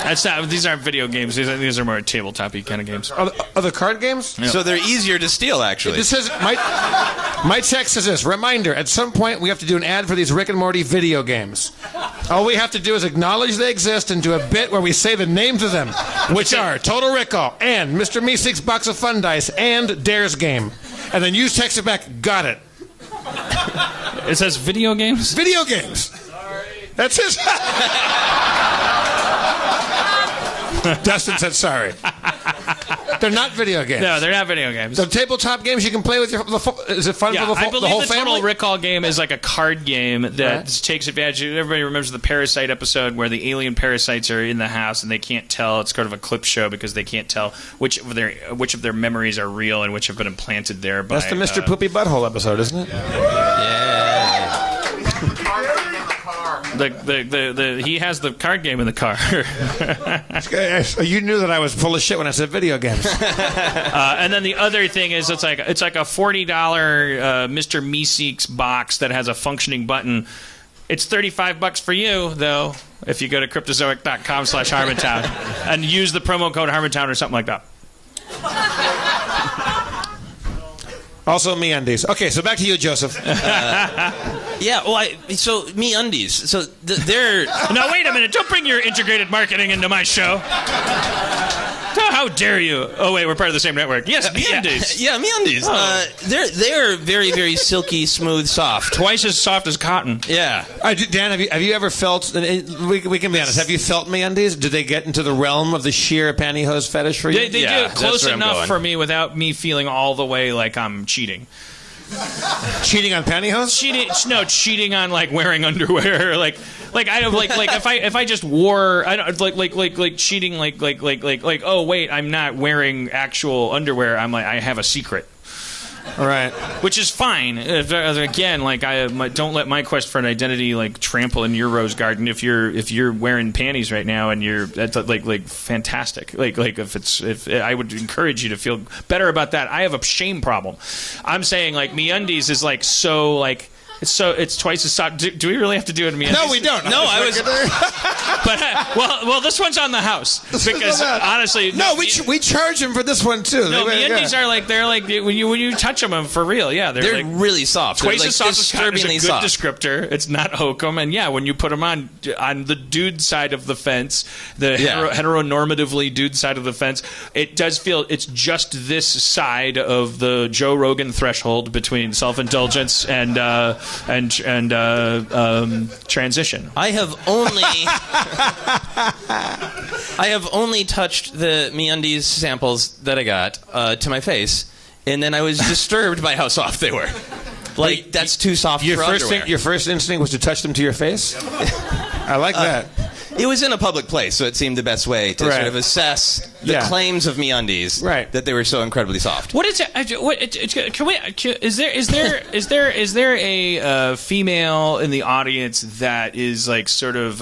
These aren't video games. These are more tabletop-y kind of games. Are the card games? Yeah. So they're easier to steal, actually. This says my text says this: reminder, at some point we have to do an ad for these Rick and Morty video games. All we have to do is acknowledge they exist and do a bit where we say the names of them, which are Total Recall and Mr. Meeseek's Box of Fun Dice and Dare's Game. And then you text it back, got it. It says video games? Video games. Sorry. That's his... Dustin said sorry. They're not video games. No, they're not video games. The tabletop games you can play with is it fun for the whole family? I believe the Total Recall game is like a card game that takes advantage. Everybody remembers the Parasite episode where the alien parasites are in the house and they can't tell. It's kind of a clip show because they can't tell which of their memories are real and which have been implanted there. That's the Mr. Poopy Butthole episode, isn't it? Yeah. He has the card game in the car. You knew that I was full of shit when I said video games. And then the other thing is it's like a $40 Mr. Meeseek's box that has a functioning button. It's $35 for you, though, if you go to Cryptozoic.com/Harmontown and use the promo code Harmontown or something like that. Also, MeUndies. Okay, so back to you, Joseph. So MeUndies. So they're... Now, wait a minute. Don't bring your integrated marketing into my show. How dare you? Oh, wait, we're part of the same network. Yes, MeUndies. Yeah, MeUndies. Oh. They're very, very silky, smooth, soft. Twice as soft as cotton. Yeah. Dan, have you ever felt... We can be honest. Have you felt MeUndies? Did they get into the realm of the sheer pantyhose fetish for you? They do close enough for me without me feeling all the way like I'm cheating. Cheating on pantyhose? Cheating on like wearing underwear, like I have like if I just wore I don't like cheating like oh wait, I'm not wearing actual underwear. I'm like I have a secret. All right, which is fine. Again, like don't let my quest for an identity like trample in your rose garden. If you're wearing panties right now and that's like fantastic. Like if I would encourage you to feel better about that. I have a shame problem. I'm saying like MeUndies is like so like. it's twice as soft. Do we really have to do it in MeUndies? No, we don't. No, I was. But well, this one's on the house because honestly, no, we charge them for this one too. No, MeUndies are like they're like when you touch them for real. Yeah, They're like really soft. twice They're as like soft as cotton is a disturbingly good soft. descriptor. It's not hokum, and yeah, when you put them on the dude side of the fence, the heteronormatively dude side of the fence, it does feel it's just this side of the Joe Rogan threshold between self-indulgence and transition. I have only touched the MeUndies samples that I got to my face, and then I was disturbed by how soft they were. Like, that's too soft for underwear. Your first instinct was to touch them to your face? I like that. It was in a public place, so it seemed the best way to sort of assess the claims of MeUndies that they were so incredibly soft. What is it? Can we? Is there a female in the audience that is like sort of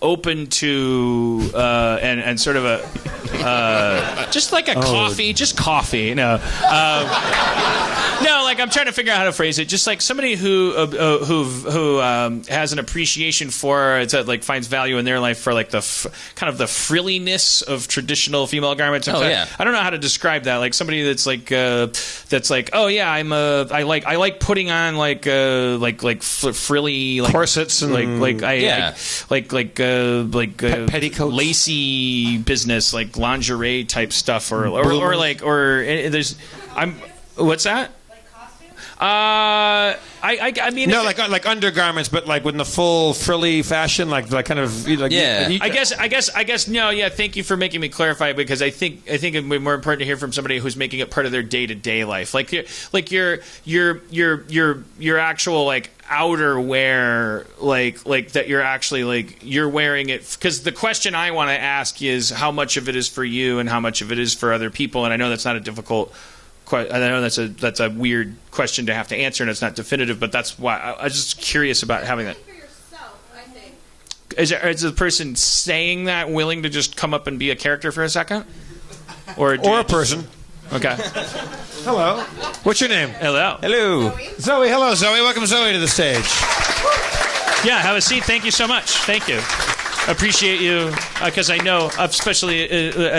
open to and sort of a just like a coffee? No. No, like I'm trying to figure out how to phrase it. Just like somebody who has an appreciation for like finds value in their life for like the kind of the frilliness of traditional female garments. I don't know how to describe that. Like somebody that's like oh yeah, I like putting on like frilly like corsets and petticoats, lacy business like lingerie type stuff or there's what's that? I mean, no, like undergarments, but like with the full frilly fashion, like kind of like I guess no, yeah. Thank you for making me clarify because I think it'd be more important to hear from somebody who's making it part of their day-to-day life, like your actual like outerwear, like that you're actually like you're wearing it. Because the question I want to ask is how much of it is for you and how much of it is for other people, and I know that's not a difficult. I know that's a weird question to have to answer, and it's not definitive. But that's why I was just curious about having that. For yourself, I think. Is the person saying that willing to just come up and be a character for a second, or a person? Okay. Hello. What's your name? Hello. Hello. Zoe. Hello, Zoe. Welcome, Zoe, to the stage. Yeah. Have a seat. Thank you so much. Thank you. Appreciate you because I know, especially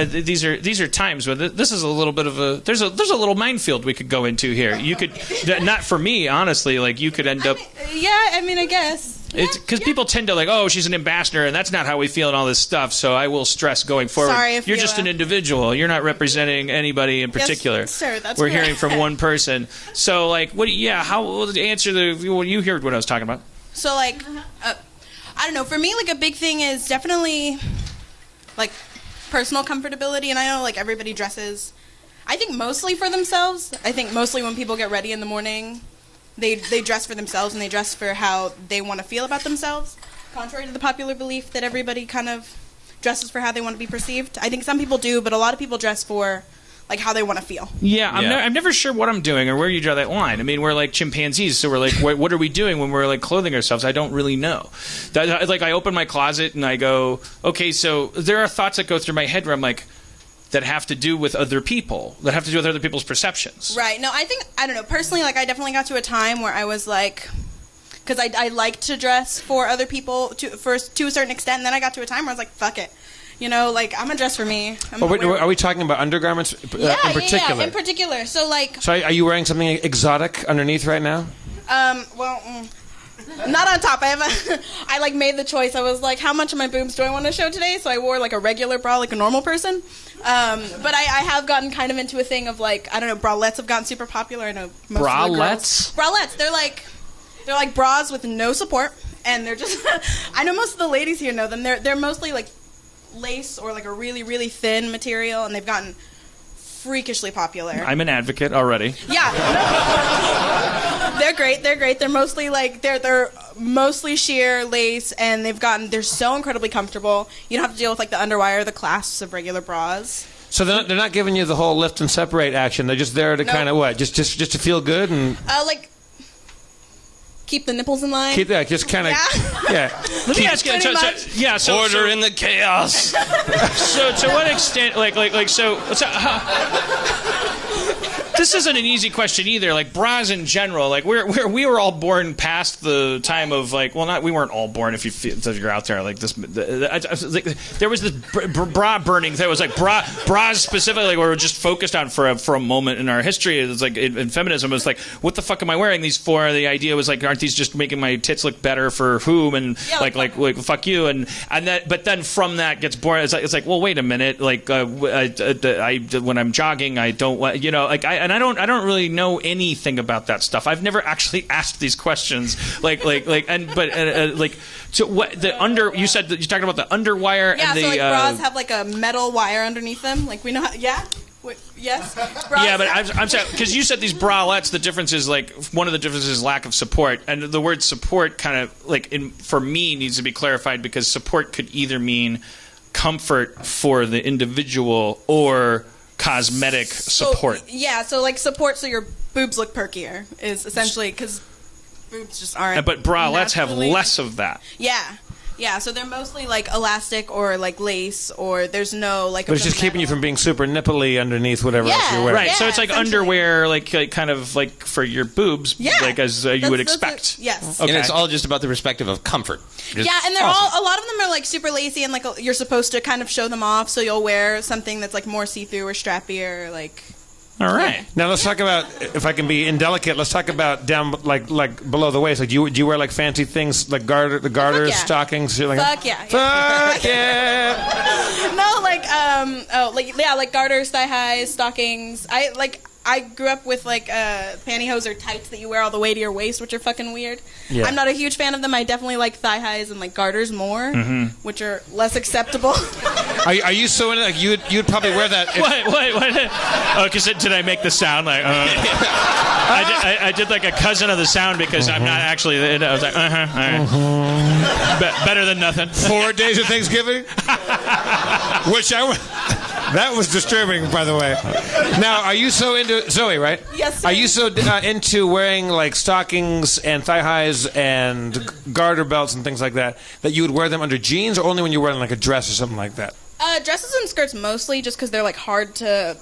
these are times when this is a little bit of a there's a little minefield we could go into here. You could not for me honestly, like you could end up. I guess. It's because people tend to like, oh, she's an ambassador, and that's not how we feel and all this stuff. So I will stress going forward. Sorry if you're just an individual. You're not representing anybody in particular. Yes, sir, that's We're correct. hearing from one person. So like, what? Yeah, how answer the? Well, you heard what I was talking about. So like. I don't know. For me, like a big thing is definitely like personal comfortability, and I know like everybody dresses. I think mostly for themselves. I think mostly when people get ready in the morning, they dress for themselves and they dress for how they want to feel about themselves. Contrary to the popular belief that everybody kind of dresses for how they want to be perceived. I think some people do, but a lot of people dress for like how they want to feel. Yeah, I'm never sure what I'm doing or where you draw that line. I mean, we're like chimpanzees, so we're like, what are we doing when we're like clothing ourselves? I don't really know. Like I open my closet and I go, okay, so there are thoughts that go through my head where I'm like, that have to do with other people, that have to do with other people's perceptions. Right. No, I don't know. Personally, like I definitely got to a time where I was like, because I like to dress for other people to a certain extent, and then I got to a time where I was like, fuck it. You know, like, I'm going to dress for me. Are we talking about undergarments in particular? Yeah, in particular. So, like... So are you wearing something exotic underneath right now? Not on top. I like, made the choice. I was like, how much of my boobs do I want to show today? So I wore, like, a regular bra, like a normal person. But I have gotten kind of into a thing of, like, I don't know, bralettes have gotten super popular. I know most bralettes? Of the girls... Bralettes. They're like bras with no support. And they're just... I know most of the ladies here know them. They're mostly, like... lace or like a really, really thin material, and they've gotten freakishly popular. I'm an advocate already. Yeah. They're great. They're mostly like they're mostly sheer lace, and they're so incredibly comfortable. You don't have to deal with like the underwire or the clasps of regular bras. So they're not giving you the whole lift and separate action. They're just there to kind of what? Just to feel good and like keep the nipples in line. Keep that, just kind of, yeah. Let me ask you, so order in the chaos. So to what extent, so this isn't an easy question either. Like bras in general, like we were all born past the time of like, well, not we weren't all born. If you're out there like this, there was this bra burning. There was like bras specifically where we're just focused on for a moment in our history. It's like in feminism, it's like, what the fuck am I wearing these for? The idea was like, aren't these just making my tits look better for whom? And like fuck you. And that, but then from that gets born. It's like, well, wait a minute. Like when I'm jogging, I don't want, you know, like I don't really know anything about that stuff. I've never actually asked these questions. Like so what you said that you talked about the underwire and the so like bras have like a metal wire underneath them. Like we know how, yes. Bras yeah, but I'm saying because you said these bralettes. The difference is like one of the differences is lack of support, and the word support kind of like for me needs to be clarified because support could either mean comfort for the individual or cosmetic support. So like support so your boobs look perkier is essentially because boobs just aren't. But bralettes have less of that. Yeah, so they're mostly like elastic or like lace, or there's no like. But it's just keeping you from being super nipply underneath whatever else you're wearing. Right, so it's like underwear, like kind of like for your boobs, like as you would expect. Yes. Okay. And it's all just about the perspective of comfort. And they're all, a lot of them are like super lacy and like you're supposed to kind of show them off, so you'll wear something that's like more see-through or strappier, like. All right. Now let's talk about, if I can be indelicate, let's talk about down like below the waist. Like do you wear like fancy things like garters, stockings? Like Fuck yeah. Fuck yeah. No, like garters, thigh highs, stockings. I grew up with like pantyhose or tights that you wear all the way to your waist, which are fucking weird. Yeah. I'm not a huge fan of them. I definitely like thigh highs and like garters more, which are less acceptable. Are you so into like you'd probably wear that? What? Oh, because did I make the sound like? I did like a cousin of the sound because I'm not actually. I was like, all right. Better than nothing. 4 days of Thanksgiving, which that was disturbing, by the way. Now, are you so into Zoe? Right? Yes, sir. Are you so into wearing like stockings and thigh highs and garter belts and things like that you would wear them under jeans, or only when you're wearing like a dress or something like that? Dresses and skirts mostly, just because they're like hard to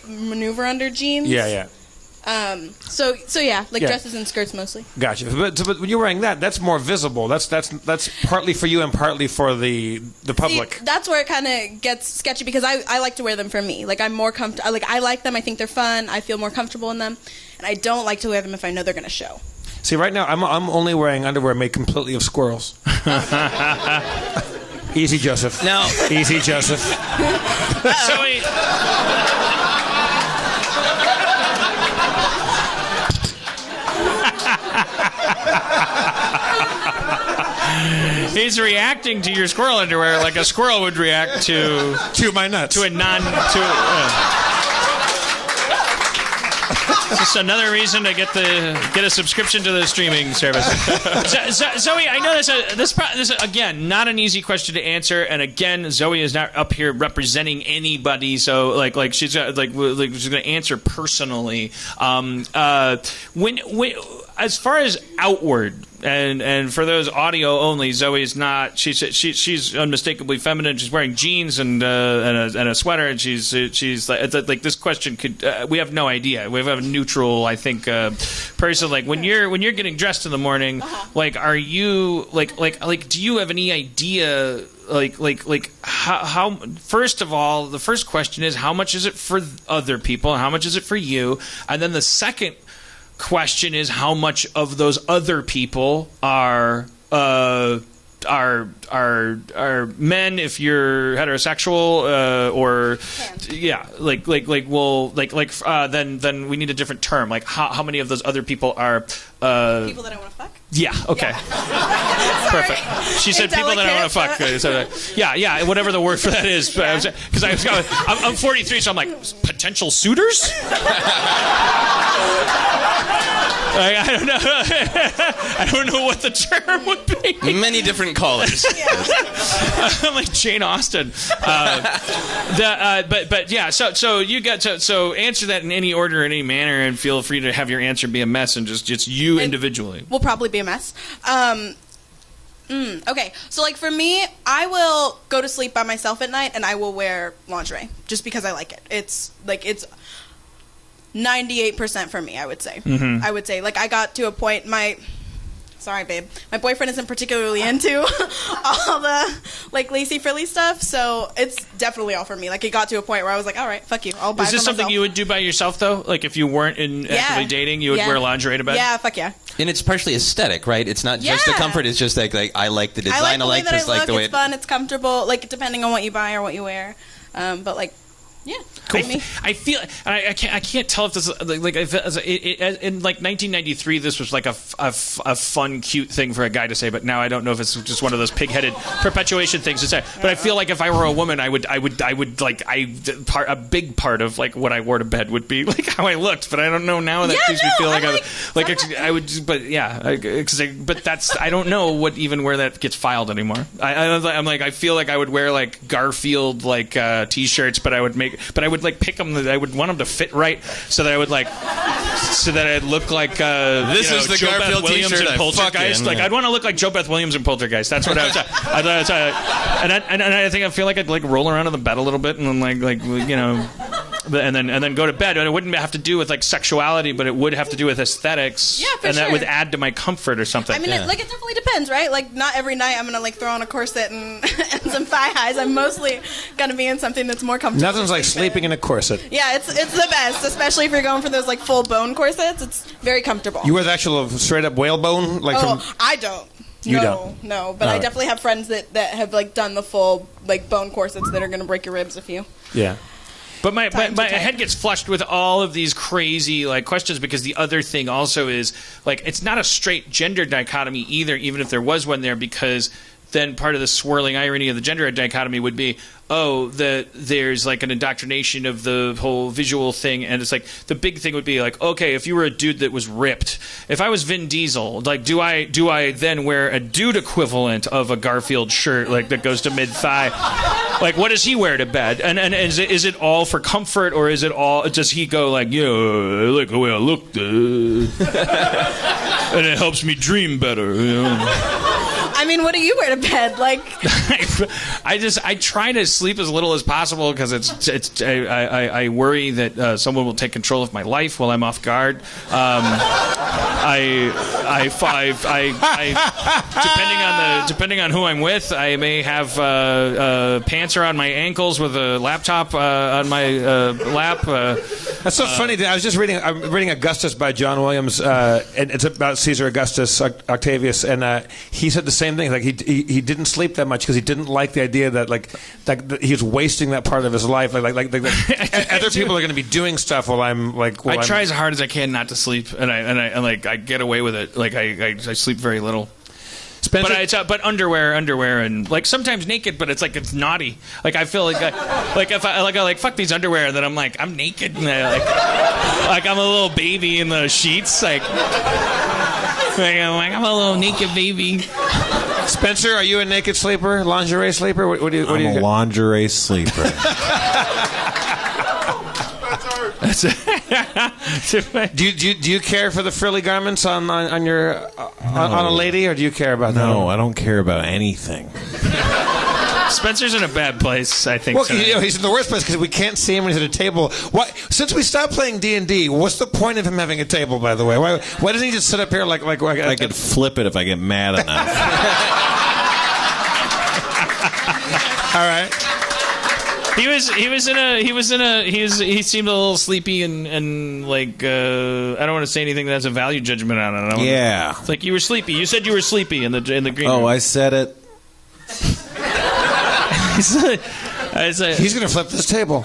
maneuver under jeans. Yeah. So yeah, dresses and skirts mostly. Gotcha. But when you're wearing that, that's more visible. That's partly for you and partly for the public. See, that's where it kind of gets sketchy because I like to wear them for me. Like I'm more comfortable. Like I like them. I think they're fun. I feel more comfortable in them, and I don't like to wear them if I know they're going to show. See, right now I'm only wearing underwear made completely of squirrels. Easy, Joseph. Now, easy, Joseph. Zoe. He's reacting to your squirrel underwear like a squirrel would react to my nuts. To a just another reason to get a subscription to the streaming service. Zoe, I know this again not an easy question to answer, and again Zoe is not up here representing anybody, so like she's she's going to answer personally. When as far as outward. And for those audio only, Zoe's not. She's unmistakably feminine. She's wearing jeans and a sweater, and she's like this question could. We have no idea. We have a neutral, I think, person. Like when you're getting dressed in the morning, like are you like do you have any idea? Like how first of all, the first question is how much is it for other people? How much is it for you? And then the second question is how much of those other people are men if you're heterosexual or then we need a different term, like how many of those other people are people that I want to fuck. Yeah. Okay. Yeah. Perfect. She said people that I want to fuck. So, yeah. Whatever the word for that is, because I'm 43, so I'm like potential suitors. I don't know. I don't know what the term would be. Many different callers. I'm like Jane Austen. But yeah. So you got so answer that in any order, in any manner, and feel free to have your answer be a mess and just you individually. Will probably be a mess. Okay, so like for me, I will go to sleep by myself at night and I will wear lingerie just because I like it. It's 98% for me, I would say. I would say, like, I got to a point, sorry, babe. My boyfriend isn't particularly into all the, like, lacy frilly stuff, so it's definitely all for me. Like, it got to a point where I was like, all right, fuck you. I'll buy it for myself. Is this something you would do by yourself, though? Like, if you weren't actively dating, you would wear lingerie to bed? Yeah, fuck yeah. And it's partially aesthetic, right? It's not just the comfort. It's just like I like the design. I like the way it's fun. It's comfortable. Like, depending on what you buy or what you wear. But, like, yeah, cool. I feel I can't tell if this is, like in like 1993 this was like a fun cute thing for a guy to say, but now I don't know if it's just one of those pig-headed perpetuation things to say. But I feel like if I were a woman, I would like a big part of like what I wore to bed would be like how I looked. But I don't know now that makes me feel like I would. But yeah, but that's I don't know where that gets filed anymore. I'm like I feel like I would wear like Garfield like t-shirts, but I would like pick them. I would want them to fit right, so that I would like, so that I'd look like this is the Joe Garfield Beth Williams t-shirt in Poltergeist. Like I'd want to look like Joe Beth Williams in Poltergeist. That's what I would say. And I think I feel like I'd like roll around in the bed a little bit and then like you know, and then go to bed. And it wouldn't have to do with like sexuality, but it would have to do with aesthetics. Yeah, for and sure. that would add to my comfort or something. I mean, it definitely depends, right? Like, not every night I'm gonna like throw on a corset and some thigh highs. I'm mostly gonna be in something that's more comfortable. Nothing's like sleeping in a corset. Yeah, it's the best, especially if you're going for those like full bone corsets. It's very comfortable. You wear the actual straight up whalebone, like from. I don't. You don't? No, but I definitely have friends that have like done the full like bone corsets that are gonna break your ribs if you. Yeah. But my head gets flushed with all of these crazy like questions, because the other thing also is like it's not a straight gender dichotomy either, even if there was one there, because then part of the swirling irony of the gender dichotomy would be, there's like an indoctrination of the whole visual thing, and it's like the big thing would be like, okay, if you were a dude that was ripped, if I was Vin Diesel, like do I then wear a dude equivalent of a Garfield shirt like that goes to mid thigh? Like what does he wear to bed? And is it all for comfort, or is it all? Does he go like, I like the way I look, and it helps me dream better? You know? I mean, what do you wear to bed? Like, I try to sleep as little as possible, because I worry that someone will take control of my life while I'm off guard. Depending on who I'm with, I may have pants around my ankles with a laptop on my lap. That's so funny. I'm reading Augustus by John Williams, and it's about Caesar Augustus Octavius, and he said the same thing. Like he didn't sleep that much because he didn't like the idea that that he was wasting that part of his life. Like other people are going to be doing stuff while I'm like. I try as hard as I can not to sleep, and I get away with it. Like I sleep very little. Spencer? But underwear, and like sometimes naked, but it's naughty. Like I feel if I fuck these underwear, and then I'm like I'm naked, and like I'm a little baby in the sheets, like I'm a little naked baby. Spencer, are you a naked sleeper, lingerie sleeper? What do you? I'm a lingerie sleeper. Do you care for the frilly garments on a lady, or do you care about that? No, I don't care about anything. Spencer's in a bad place, I think. Well, he's in the worst place because we can't see him when he's at a table. Why? Since we stopped playing D&D, what's the point of him having a table? By the way, why doesn't he just sit up here like I could flip it if I get mad enough. All right. He seemed a little sleepy and like I don't want to say anything that has a value judgment on it. Yeah. It's like you were sleepy. You said you were sleepy in the green room. Oh, I said it. He's going to flip this table.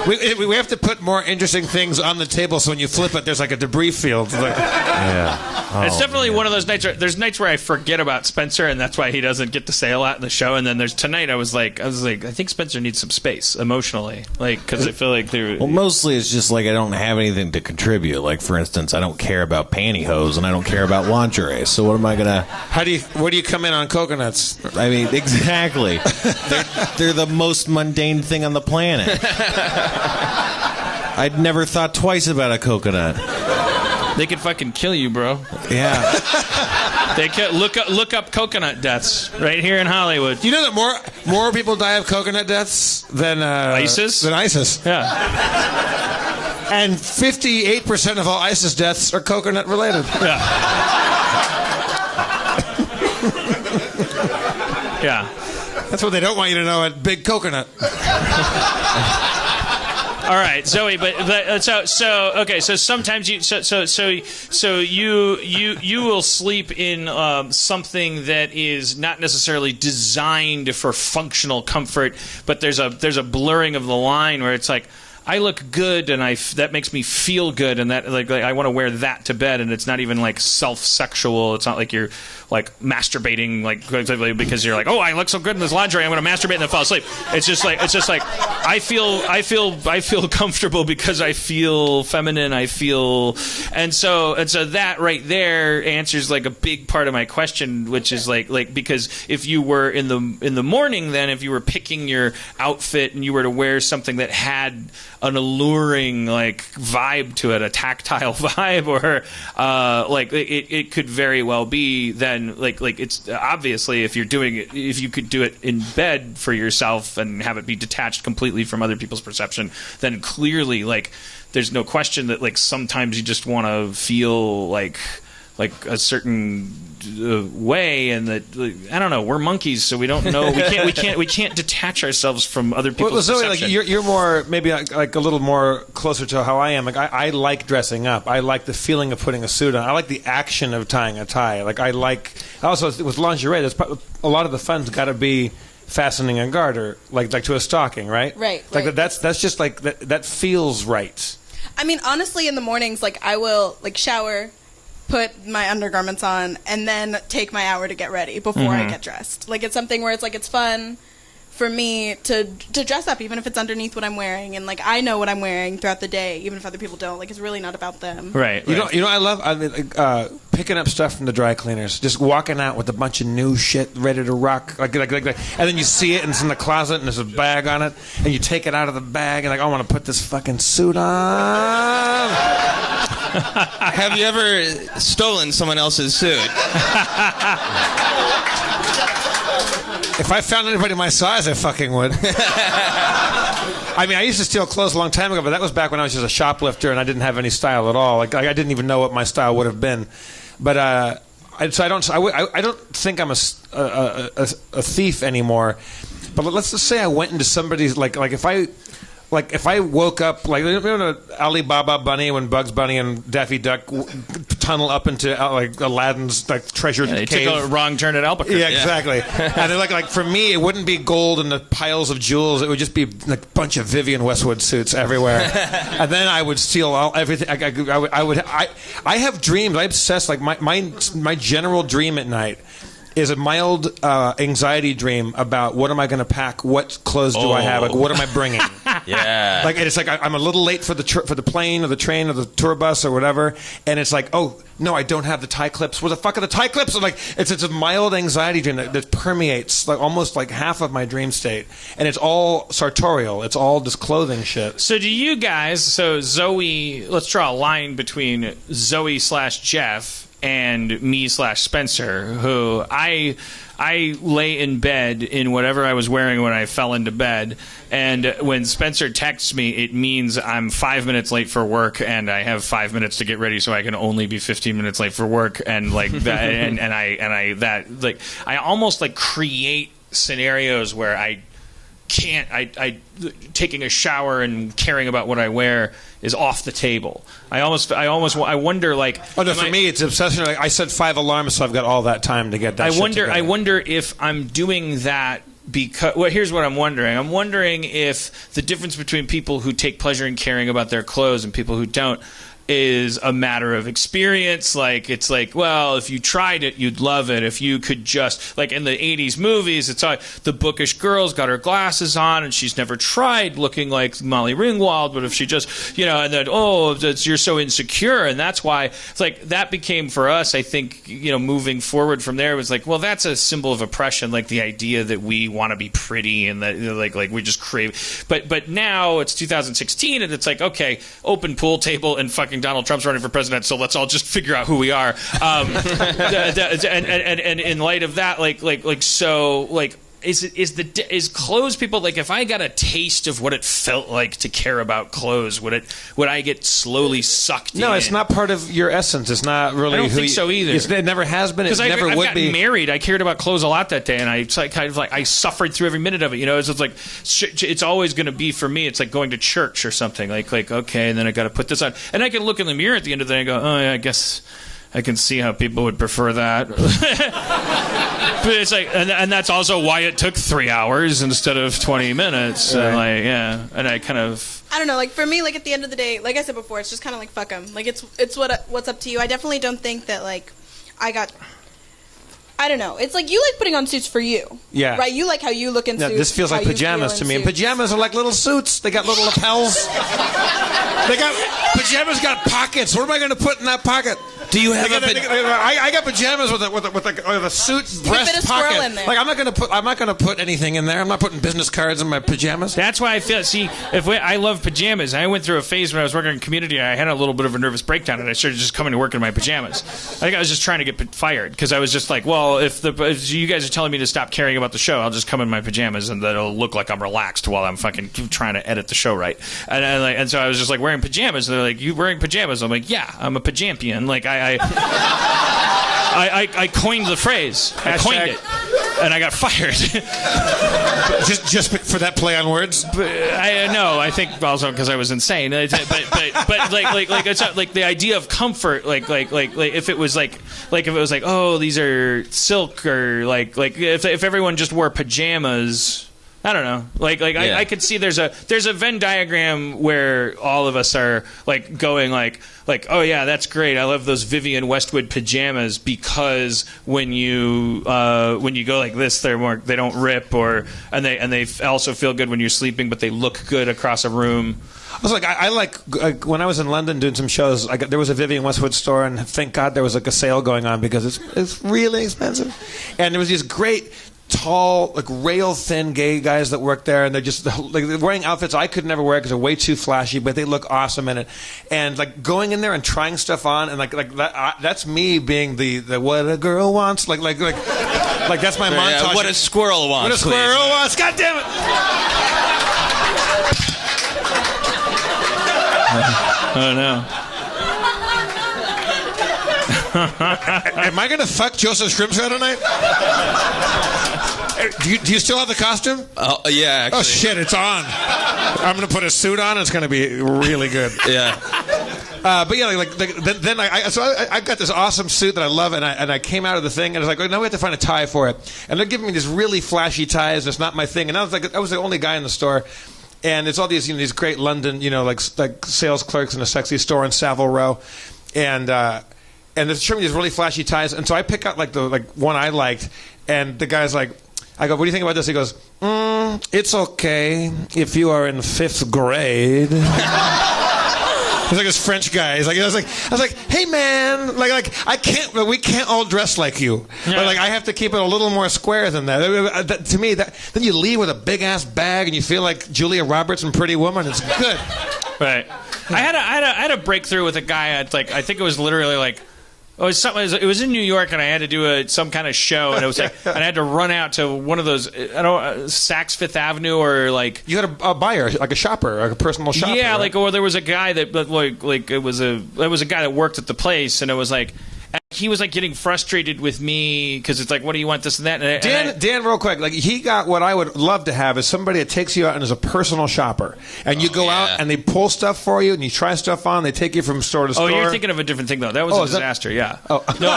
We have to put more interesting things on the table, so when you flip it, there's like a debris field. Yeah. It's definitely one of those nights. There's nights where I forget about Spencer, and that's why he doesn't get to say a lot in the show. And then there's tonight. I was like, I think Spencer needs some space emotionally, like because I feel like they're. Well, mostly it's just like I don't have anything to contribute. Like for instance, I don't care about pantyhose, and I don't care about lingerie. So what am I gonna? Where do you come in on coconuts? I mean, exactly. They're the most mundane thing on the planet. I'd never thought twice about a coconut. They could fucking kill you, bro. Yeah. They could look up coconut deaths right here in Hollywood. You know that more people die of coconut deaths than ISIS? Than ISIS. Yeah. And 58% of all ISIS deaths are coconut related. Yeah. Yeah. That's what they don't want you to know at Big Coconut. All right, Zoe, but okay. So sometimes you you will sleep in something that is not necessarily designed for functional comfort, but there's a blurring of the line where it's like, I look good, and that makes me feel good, and that like I want to wear that to bed, and it's not even like self-sexual. It's not like you're like masturbating like because you're like, oh, I look so good in this lingerie, I'm going to masturbate and then fall asleep. It's just like I feel comfortable because I feel feminine. And so that right there answers like a big part of my question, which is like because if you were in the morning, then if you were picking your outfit and you were to wear something that had an alluring like vibe to it, a tactile vibe, or like it could very well be then like it's obviously if you're doing it, if you could do it in bed for yourself and have it be detached completely from other people's perception, then clearly like there's no question that like sometimes you just want to feel like a certain way, and that I don't know. We're monkeys, so we don't know. We can't detach ourselves from other people's Zoe, perception. like you're more maybe like a little more closer to how I am. Like I like dressing up. I like the feeling of putting a suit on. I like the action of tying a tie. Like I also with lingerie. There's a lot of the fun's got to be fastening a garter, like to a stocking, right? Right. Like that's just like that feels right. I mean, honestly, in the mornings, like I will like shower, put my undergarments on, and then take my hour to get ready before I get dressed. Like, it's something where it's like it's fun for me to dress up, even if it's underneath what I'm wearing, and like I know what I'm wearing throughout the day, even if other people don't. Like, it's really not about them. Right. You know, I mean, picking up stuff from the dry cleaners, just walking out with a bunch of new shit ready to rock, like, and then you see it and it's in the closet and there's a bag on it, and you take it out of the bag and like, I want to put this fucking suit on. Have you ever stolen someone else's suit? If I found anybody my size, I fucking would. I mean, I used to steal clothes a long time ago, but that was back when I was just a shoplifter and I didn't have any style at all. Like I didn't even know what my style would have been. But I don't think I'm a thief anymore. But let's just say I went into somebody's like if I woke up, like, you know, Alibaba Bunny when Bugs Bunny and Daffy Duck tunnel up into like Aladdin's like treasured they cave. took a wrong turn at Albuquerque. Yeah, exactly. And they're like for me, it wouldn't be gold and the piles of jewels. It would just be like a bunch of Vivian Westwood suits everywhere. And then I would steal everything. I have dreams. I obsess. Like my general dream at night is a mild anxiety dream about what am I going to pack, what clothes do I have, like what am I bringing? Yeah. Like it's like I'm a little late for the plane or the train or the tour bus or whatever, and it's like, oh no, I don't have the tie clips. Where the fuck are the tie clips? And like it's a mild anxiety dream that permeates like almost like half of my dream state, and it's all sartorial. It's all this clothing shit. So do you guys? So Zoe, let's draw a line between Zoe / Jeff and me / Spencer, who I lay in bed in whatever I was wearing when I fell into bed, and when Spencer texts me, it means I'm 5 minutes late for work, and I have 5 minutes to get ready, so I can only be 15 minutes late for work, and like that, and I almost like create scenarios where I can't. I taking a shower and caring about what I wear is off the table. I wonder like. Oh no! For me, it's obsession. Like, I set 5 alarms, so I've got all that time to get that. I wonder if I'm doing that because. Well, here's what I'm wondering. I'm wondering if the difference between people who take pleasure in caring about their clothes and people who don't is a matter of experience. Like, it's like, well, if you tried it, you'd love it. If you could just, like in the 80s movies, it's all, the bookish girl's got her glasses on and she's never tried looking like Molly Ringwald, but if she just, you know, and then, you're so insecure, and that's why, it's like, that became for us, I think, you know, moving forward from there, was like, well, that's a symbol of oppression, like the idea that we want to be pretty and that, you know, like we just crave, but now it's 2016 and it's like, okay, open pool table and fucking Donald Trump's running for president, so let's all just figure out who we are. And in light of that, is clothes people like if I got a taste of what it felt like to care about clothes, would I get slowly sucked in? No, it's not part of your essence. It's not really. I don't think so either. It never has been. It never would be. I got married. I cared about clothes a lot that day, and I suffered through every minute of it. It's like it's always going to be for me. It's like going to church or something. Like okay, and then I got to put this on, and I can look in the mirror at the end of the day and go, oh yeah, I guess I can see how people would prefer that. But it's like, and that's also why it took 3 hours instead of 20 minutes. Right. And I kind of. I don't know. Like for me, like at the end of the day, like I said before, it's just kind of like fuck them. Like it's what's up to you. I definitely don't think that like I don't know. It's like you like putting on suits for you. Yeah. Right? You like how you look in suits. This feels like pajamas to me. And pajamas are like little suits. They got little lapels. Pajamas got pockets. What am I going to put in that pocket? Do you have I got pajamas with a suit breast fit a pocket. squirrel in there. Like I'm not going to put anything in there. I'm not putting business cards in my pajamas. That's why I feel. See, I love pajamas. I went through a phase when I was working in community. I had a little bit of a nervous breakdown, and I started just coming to work in my pajamas. I think I was just trying to get fired because I was just like, well, if you guys are telling me to stop caring about the show, I'll just come in my pajamas, and that'll look like I'm relaxed while I'm fucking trying to edit the show right. And so I was just like wearing pajamas. And they're like, "You wearing pajamas?" I'm like, "Yeah, I'm a pajampian." Like I coined the phrase. I coined it, and I got fired. just for that play on words. I think also because I was insane. But it's not, like the idea of comfort. Like if it was like oh, these are silk, or like if everyone just wore pajamas. I don't know. I could see there's a Venn diagram where all of us are like going like oh yeah, that's great. I love those Vivienne Westwood pajamas because when you go like this, they don't rip, and they also feel good when you're sleeping, but they look good across a room. I was like, I like when I was in London doing some shows. There was a Vivienne Westwood store, and thank God there was like a sale going on because it's really expensive, and there was these great. Tall, like rail thin gay guys that work there, and they're just like they're wearing outfits I could never wear because they're way too flashy, but they look awesome in it. And like going in there and trying stuff on, and like that, that's me being the what a girl wants, like that's my montage. What a squirrel wants. What a squirrel wants. God damn it! Oh no. Am I going to fuck Joseph Scrimshaw tonight? Do you still have the costume? Yeah, actually. Oh, shit, it's on. I'm going to put a suit on. It's going to be really good. Yeah. But yeah, then I got this awesome suit that I love, and I came out of the thing, and I was like, oh, now we have to find a tie for it. And they're giving me these really flashy ties, and it's not my thing. And I was the only guy in the store. And it's all these, these great London, like sales clerks in a sexy store in Savile Row. And they're showing me these really flashy ties, and so I pick out the one I liked, and the guy's like, I go, what do you think about this? He goes, it's okay if you are in 5th grade. He's like this French guy. I was like, hey man, we can't all dress like you. Yeah. Or I have to keep it a little more square than that. To me, then you leave with a big ass bag and you feel like Julia Roberts in Pretty Woman. It's good. Right. I had a breakthrough with a guy. I think it was literally it was in New York, and I had to do some kind of show, and it was and I had to run out to one of those Saks Fifth Avenue, or you had a buyer, like a shopper, like a personal shopper. Yeah, right? or there was a guy that it was a guy that worked at the place, and it was he was getting frustrated with me because it's what do you want, this and that. And Dan, real quick, he got what I would love to have is somebody that takes you out and is a personal shopper, and you go out and they pull stuff for you and you try stuff on. They take you from store to store. Oh, you're thinking of a different thing though. That was a disaster. Yeah. Oh. No,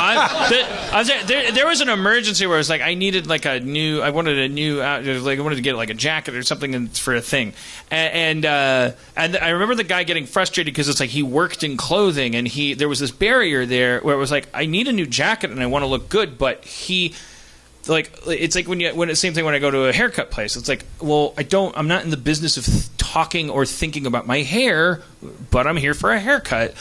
there was an emergency where it was I needed I wanted to get a jacket or something for a thing, and I remember the guy getting frustrated because it's he worked in clothing, and there was this barrier there where it was I need a new jacket and I want to look good, but it's when it's same thing when I go to a haircut place. It's well, I'm not in the business of talking or thinking about my hair, but I'm here for a haircut.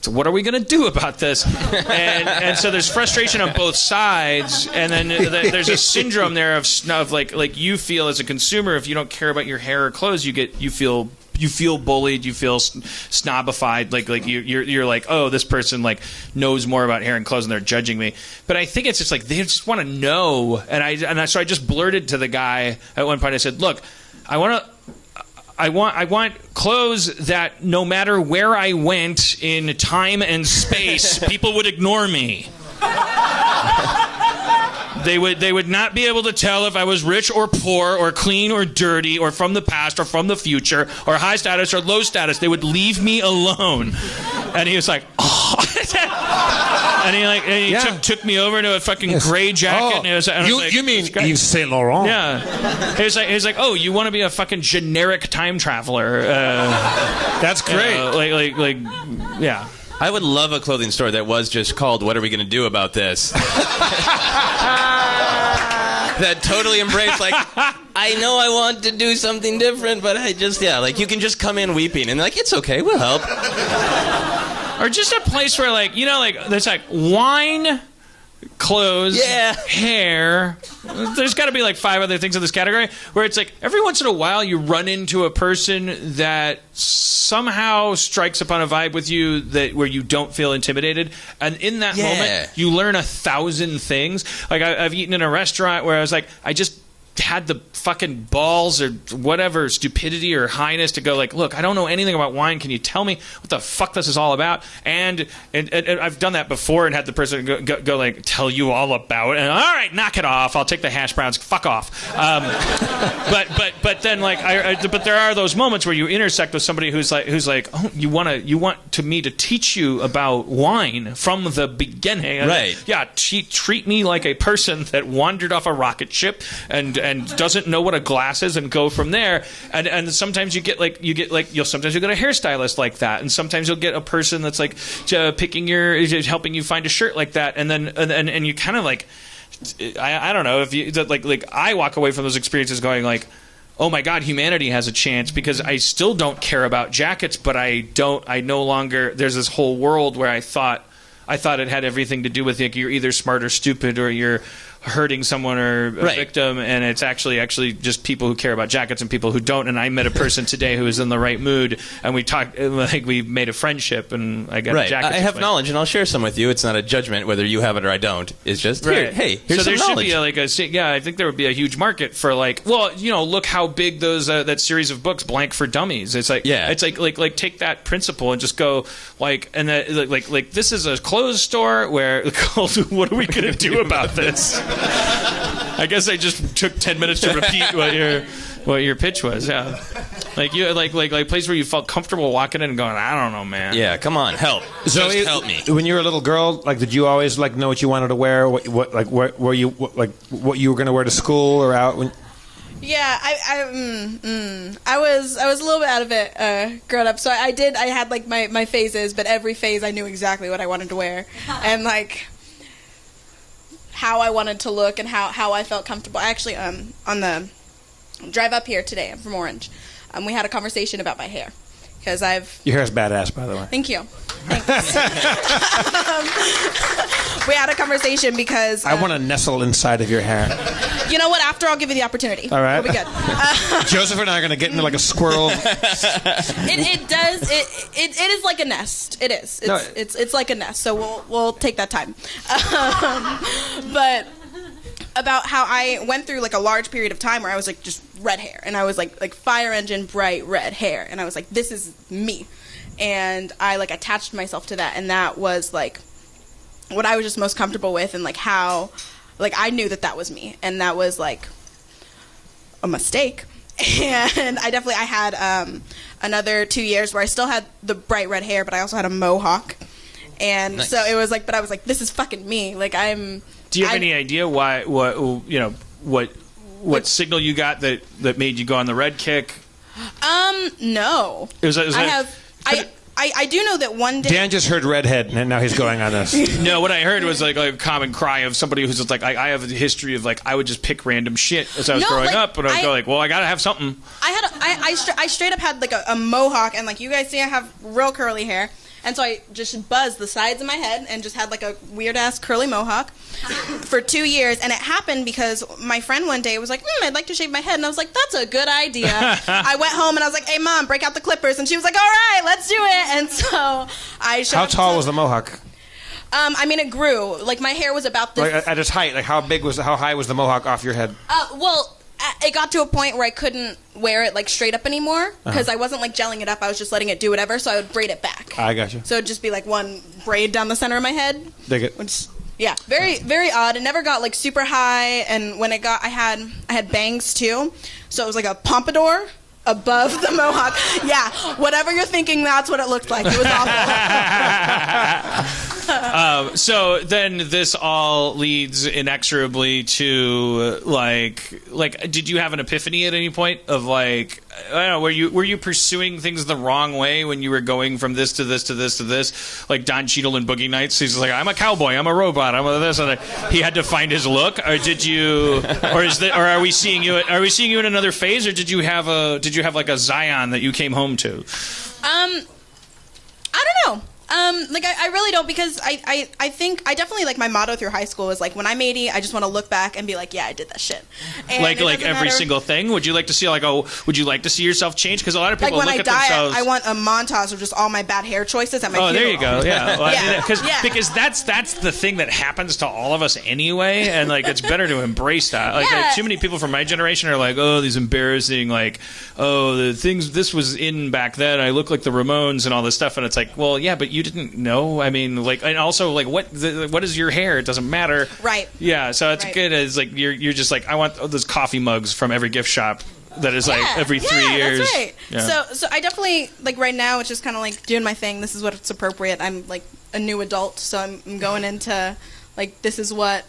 So what are we going to do about this? And so there's frustration on both sides, and then there's a syndrome there of you feel as a consumer, if you don't care about your hair or clothes, you feel bullied, you feel snobified, like you're like, oh, this person like knows more about hair and clothes and they're judging me. But I think it's just like they just want to know, so I just blurted to the guy at one point. I said, look, I want clothes that no matter where I went in time and space, people would ignore me. They would not be able to tell if I was rich or poor or clean or dirty or from the past or from the future or high status or low status. They would leave me alone. And he was like, oh. And he took me over to a fucking gray jacket. And I was like, you mean Yves Saint Laurent? Yeah. He was like, oh, you want to be a fucking generic time traveler? That's great. Yeah. I would love a clothing store that was just called "What Are We Going to Do About This?" That totally embraced, like, I know I want to do something different, but I just, like, you can just come in weeping and like, it's okay, we'll help. Or just a place where, like, you know, like, there's like wine, clothes, hair. There's got to be like 5 other things in this category where it's like every once in a while you run into a person that somehow strikes upon a vibe with you where you don't feel intimidated, and in that moment you learn 1,000 things. Like I've eaten in a restaurant where I was like, I just had the fucking balls or whatever, stupidity or highness to go like, look, I don't know anything about wine. Can you tell me what the fuck this is all about? And I've done that before and had the person go like, tell you all about it. And all right, knock it off. I'll take the hash browns. Fuck off. But then like, but there are those moments where you intersect with somebody who's like, oh, you want me to teach you about wine from the beginning. Right. Yeah. Treat me like a person that wandered off a rocket ship and doesn't know what a glass is, and go from there. And sometimes you'll sometimes you'll get a hairstylist like that, and sometimes you'll get a person that's like helping you find a shirt like that, and you kind of like, I don't know if you like I walk away from those experiences going like, oh my God, humanity has a chance, because I still don't care about jackets, but I no longer, there's this whole world where I thought it had everything to do with like, you're either smart or stupid, or you're hurting someone or a victim, and it's actually just people who care about jackets and people who don't. And I met a person today who was in the right mood, and we talked, like we made a friendship, and I got a jacket. I have knowledge, and I'll share some with you. It's not a judgment whether you have it or I don't. It's just here's so some there knowledge. Should be I think there would be a huge market for like, well, you know, look how big those that series of books, Blank for Dummies. It's like it's like take that principle and just go like, and like this is a clothes store where what are we going to do about this? I guess I just took 10 minutes to repeat what your pitch was. Yeah, like you like a place where you felt comfortable walking in and going, I don't know, man. Yeah, come on, help. So just help me. When you were a little girl, like, did you always like know what you wanted to wear? What you were going to wear to school or out? Yeah, I was a little bit out of it growing up. So I had like my phases, but every phase I knew exactly what I wanted to wear, and like how I wanted to look and how I felt comfortable. Actually, on the drive up here today, I'm from Orange, we had a conversation about my hair, because your hair's badass, by the way. Thank you. Thanks. We had a conversation because I want to nestle inside of your hair. You know what? After, I'll give you the opportunity. All right. We'll be good. Joseph and I are going to get into like a squirrel. It does. It is like a nest. It is. It's like a nest. So we'll take that time. But about how I went through like a large period of time where I was like just red hair, and I was like fire engine bright red hair, and I was like, this is me, and I like attached myself to that, and that was like what I was just most comfortable with, and like how like I knew that was me, and that was like a mistake. And I had another 2 years where I still had the bright red hair, but I also had a mohawk, and nice. So it was like, but I was like, this is fucking me. Like Do you have any idea why? What signal you got that made you go on the red kick? No. I do know that one day Dan just heard redhead, and now he's going on this. No, what I heard was like a common cry of somebody who's just like, I have a history of like I would just pick random shit as I was growing up, and I would go like, well, I gotta have something. I straight up had like a mohawk, and like you guys see, I have real curly hair. And so I just buzzed the sides of my head and just had like a weird-ass curly mohawk for 2 years. And it happened because my friend one day was like, I'd like to shave my head. And I was like, that's a good idea. I went home and I was like, hey, Mom, break out the clippers. And she was like, all right, let's do it. And so I showed How up tall to- was the mohawk? I mean, it grew. Like, my hair was about this. Like, at its height, like how high was the mohawk off your head? Well, it got to a point where I couldn't wear it like straight up anymore because I wasn't like gelling it up. I was just letting it do whatever, so I would braid it back. I got you. So it'd just be like one braid down the center of my head. Dig it. Which, yeah, very, very odd. It never got like super high, and when it got, I had bangs too, so it was like a pompadour above the mohawk. Yeah, whatever you're thinking, that's what it looked like. It was awful. So then this all leads inexorably to like did you have an epiphany at any point of like, I don't know, were you pursuing things the wrong way when you were going from this to this to this to this, like Don Cheadle in Boogie Nights? He's like, I'm a cowboy, I'm a robot, I'm a this and that. He had to find his look, or did you, or are we seeing you in another phase, or did you have like a Zion that you came home to? I don't know. Like I really don't, because I think I definitely, like, my motto through high school was like, when I'm 80, I just want to look back and be like, yeah, I did that shit. And like every single thing. Would you like to see would you like to see yourself change? Because a lot of people like when look I at die, themselves. I want a montage of just all my bad hair choices at my funeral. There you go. Yeah, well, Yeah. because that's the thing that happens to all of us anyway, and like it's better to embrace that. Like, Yeah. too many people from my generation are like, oh, these embarrassing, like, oh, the things this was in back then. I look like the Ramones and all this stuff, and it's like, well, yeah, but you didn't know. I mean, like, and also, like, what is your hair? It doesn't matter. Right. Yeah. So it's Right. good as like you're just like, I want those coffee mugs from every gift shop. That is like every 3 years. That's right. Yeah. So I definitely, like, right now it's just kind of like doing my thing. This is what's appropriate. I'm like a new adult, so I'm going into like, this is what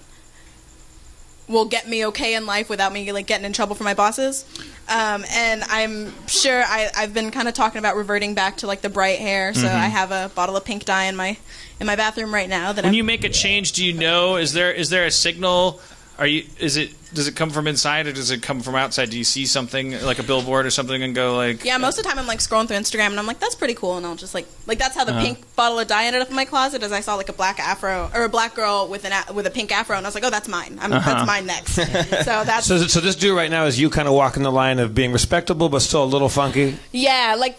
will get me okay in life without me like getting in trouble for my bosses. And I'm sure I've been kind of talking about reverting back to like the bright hair. So I have a bottle of pink dye in my bathroom right now. That when you make a change, do you know? Is there a signal? Does it come from inside or does it come from outside? Do you see something like a billboard or something and go like? Yeah, most of the time I'm like scrolling through Instagram and I'm like, that's pretty cool, and I'll just like that's how the pink bottle of dye ended up in my closet. As I saw like a black afro or a black girl with a pink afro, and I was like, oh, that's mine. That's mine next. So that's So this dude right now is you kind of walking the line of being respectable but still a little funky. yeah, like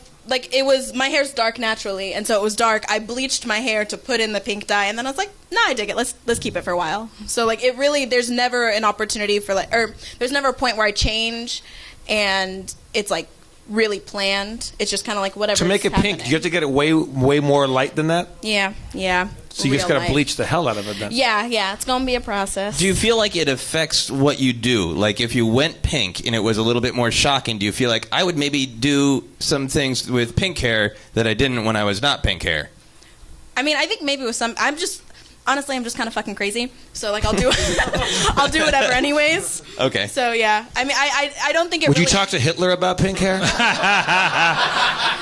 it was, my hair's dark naturally, and so it was dark. I bleached my hair to put in the pink dye, and then I was like, nah, I dig it. Let's keep it for a while. So like, it really, there's never an opportunity for like, or there's never a point where I change and it's like really planned. It's just kind of like whatever. To make it pink, you have to get it way more light than that. Yeah. So you just got to bleach the hell out of it then. Yeah, it's gonna be a process. Do you feel like it affects what you do? Like if you went pink and it was a little bit more shocking, do you feel like I would maybe do some things with pink hair that I didn't when I was not pink hair? I mean, I think maybe with some, honestly, I'm just kind of fucking crazy. So like, I'll do whatever anyways. Okay. So yeah, I mean, I don't think it Would really... you talk to Hitler about pink hair?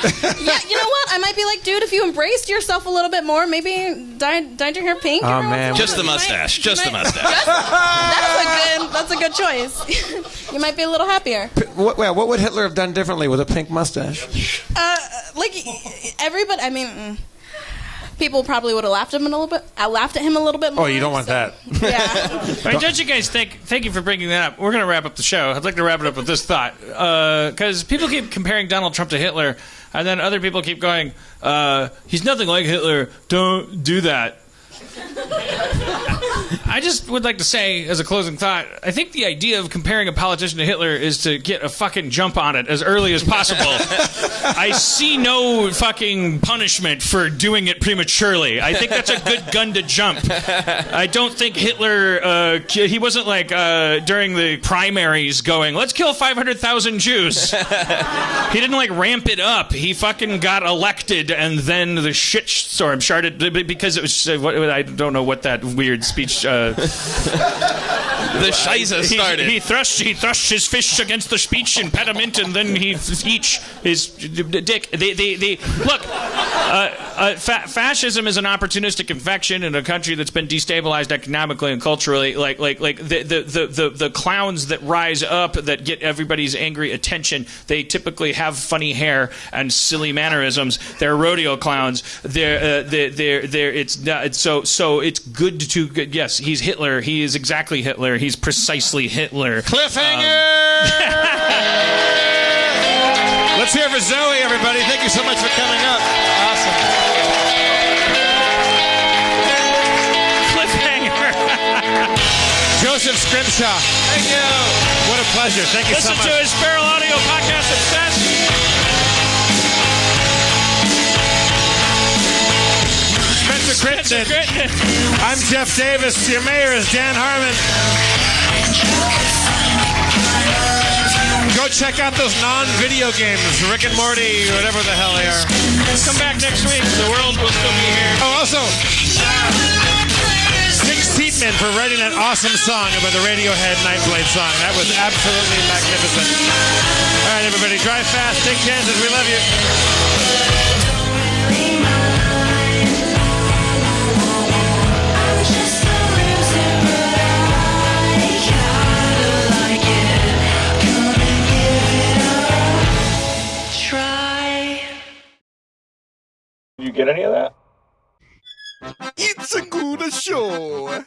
Yeah, you know what? I might be like, dude, if you embraced yourself a little bit more, maybe dyed your hair pink. Oh, man. Just the mustache. Just the mustache. That's a good choice. You might be a little happier. What would Hitler have done differently with a pink mustache? Like everybody, I mean, people probably would have laughed at him a little bit. I laughed at him a little bit more. Oh, you don't want that. Yeah. Right, don't you guys thank you for bringing that up. We're going to wrap up the show. I'd like to wrap it up with this thought. Because people keep comparing Donald Trump to Hitler, and then other people keep going, he's nothing like Hitler. Don't do that. I just would like to say, as a closing thought, I think the idea of comparing a politician to Hitler is to get a fucking jump on it as early as possible. I see no fucking punishment for doing it prematurely. I think that's a good gun to jump. I don't think Hitler, he wasn't like during the primaries going, let's kill 500,000 Jews. He didn't like ramp it up. He fucking got elected and then the shitstorm started because it was, I don't know what that weird speech The Scheisse started. He thrusts his fish against the speech impediment, and then he eats his dick. Look, fascism is an opportunistic infection in a country that's been destabilized economically and culturally. Like the clowns that rise up that get everybody's angry attention. They typically have funny hair and silly mannerisms. They're rodeo clowns. So it's good to yes. He's Hitler. He is exactly Hitler. He's precisely Hitler. Cliffhanger! Let's hear for Zoe, everybody. Thank you so much for coming up. Awesome. Cliffhanger. Joseph Scrimshaw. Thank you. What a pleasure. Thank you so much. Listen to his Feral Audio podcast, Obsessed. Spencer Crittenden. I'm Jeff Davis. Your mayor is Dan Harmon. Go check out those non-video games, Rick and Morty, whatever the hell they are. Come back next week. The world will still be here. Oh, also, Six Teatman for writing that awesome song about the Radiohead Nightblade song. That was absolutely magnificent. All right, everybody, drive fast, take chances. We love you. Did you get any of that? It's a good show.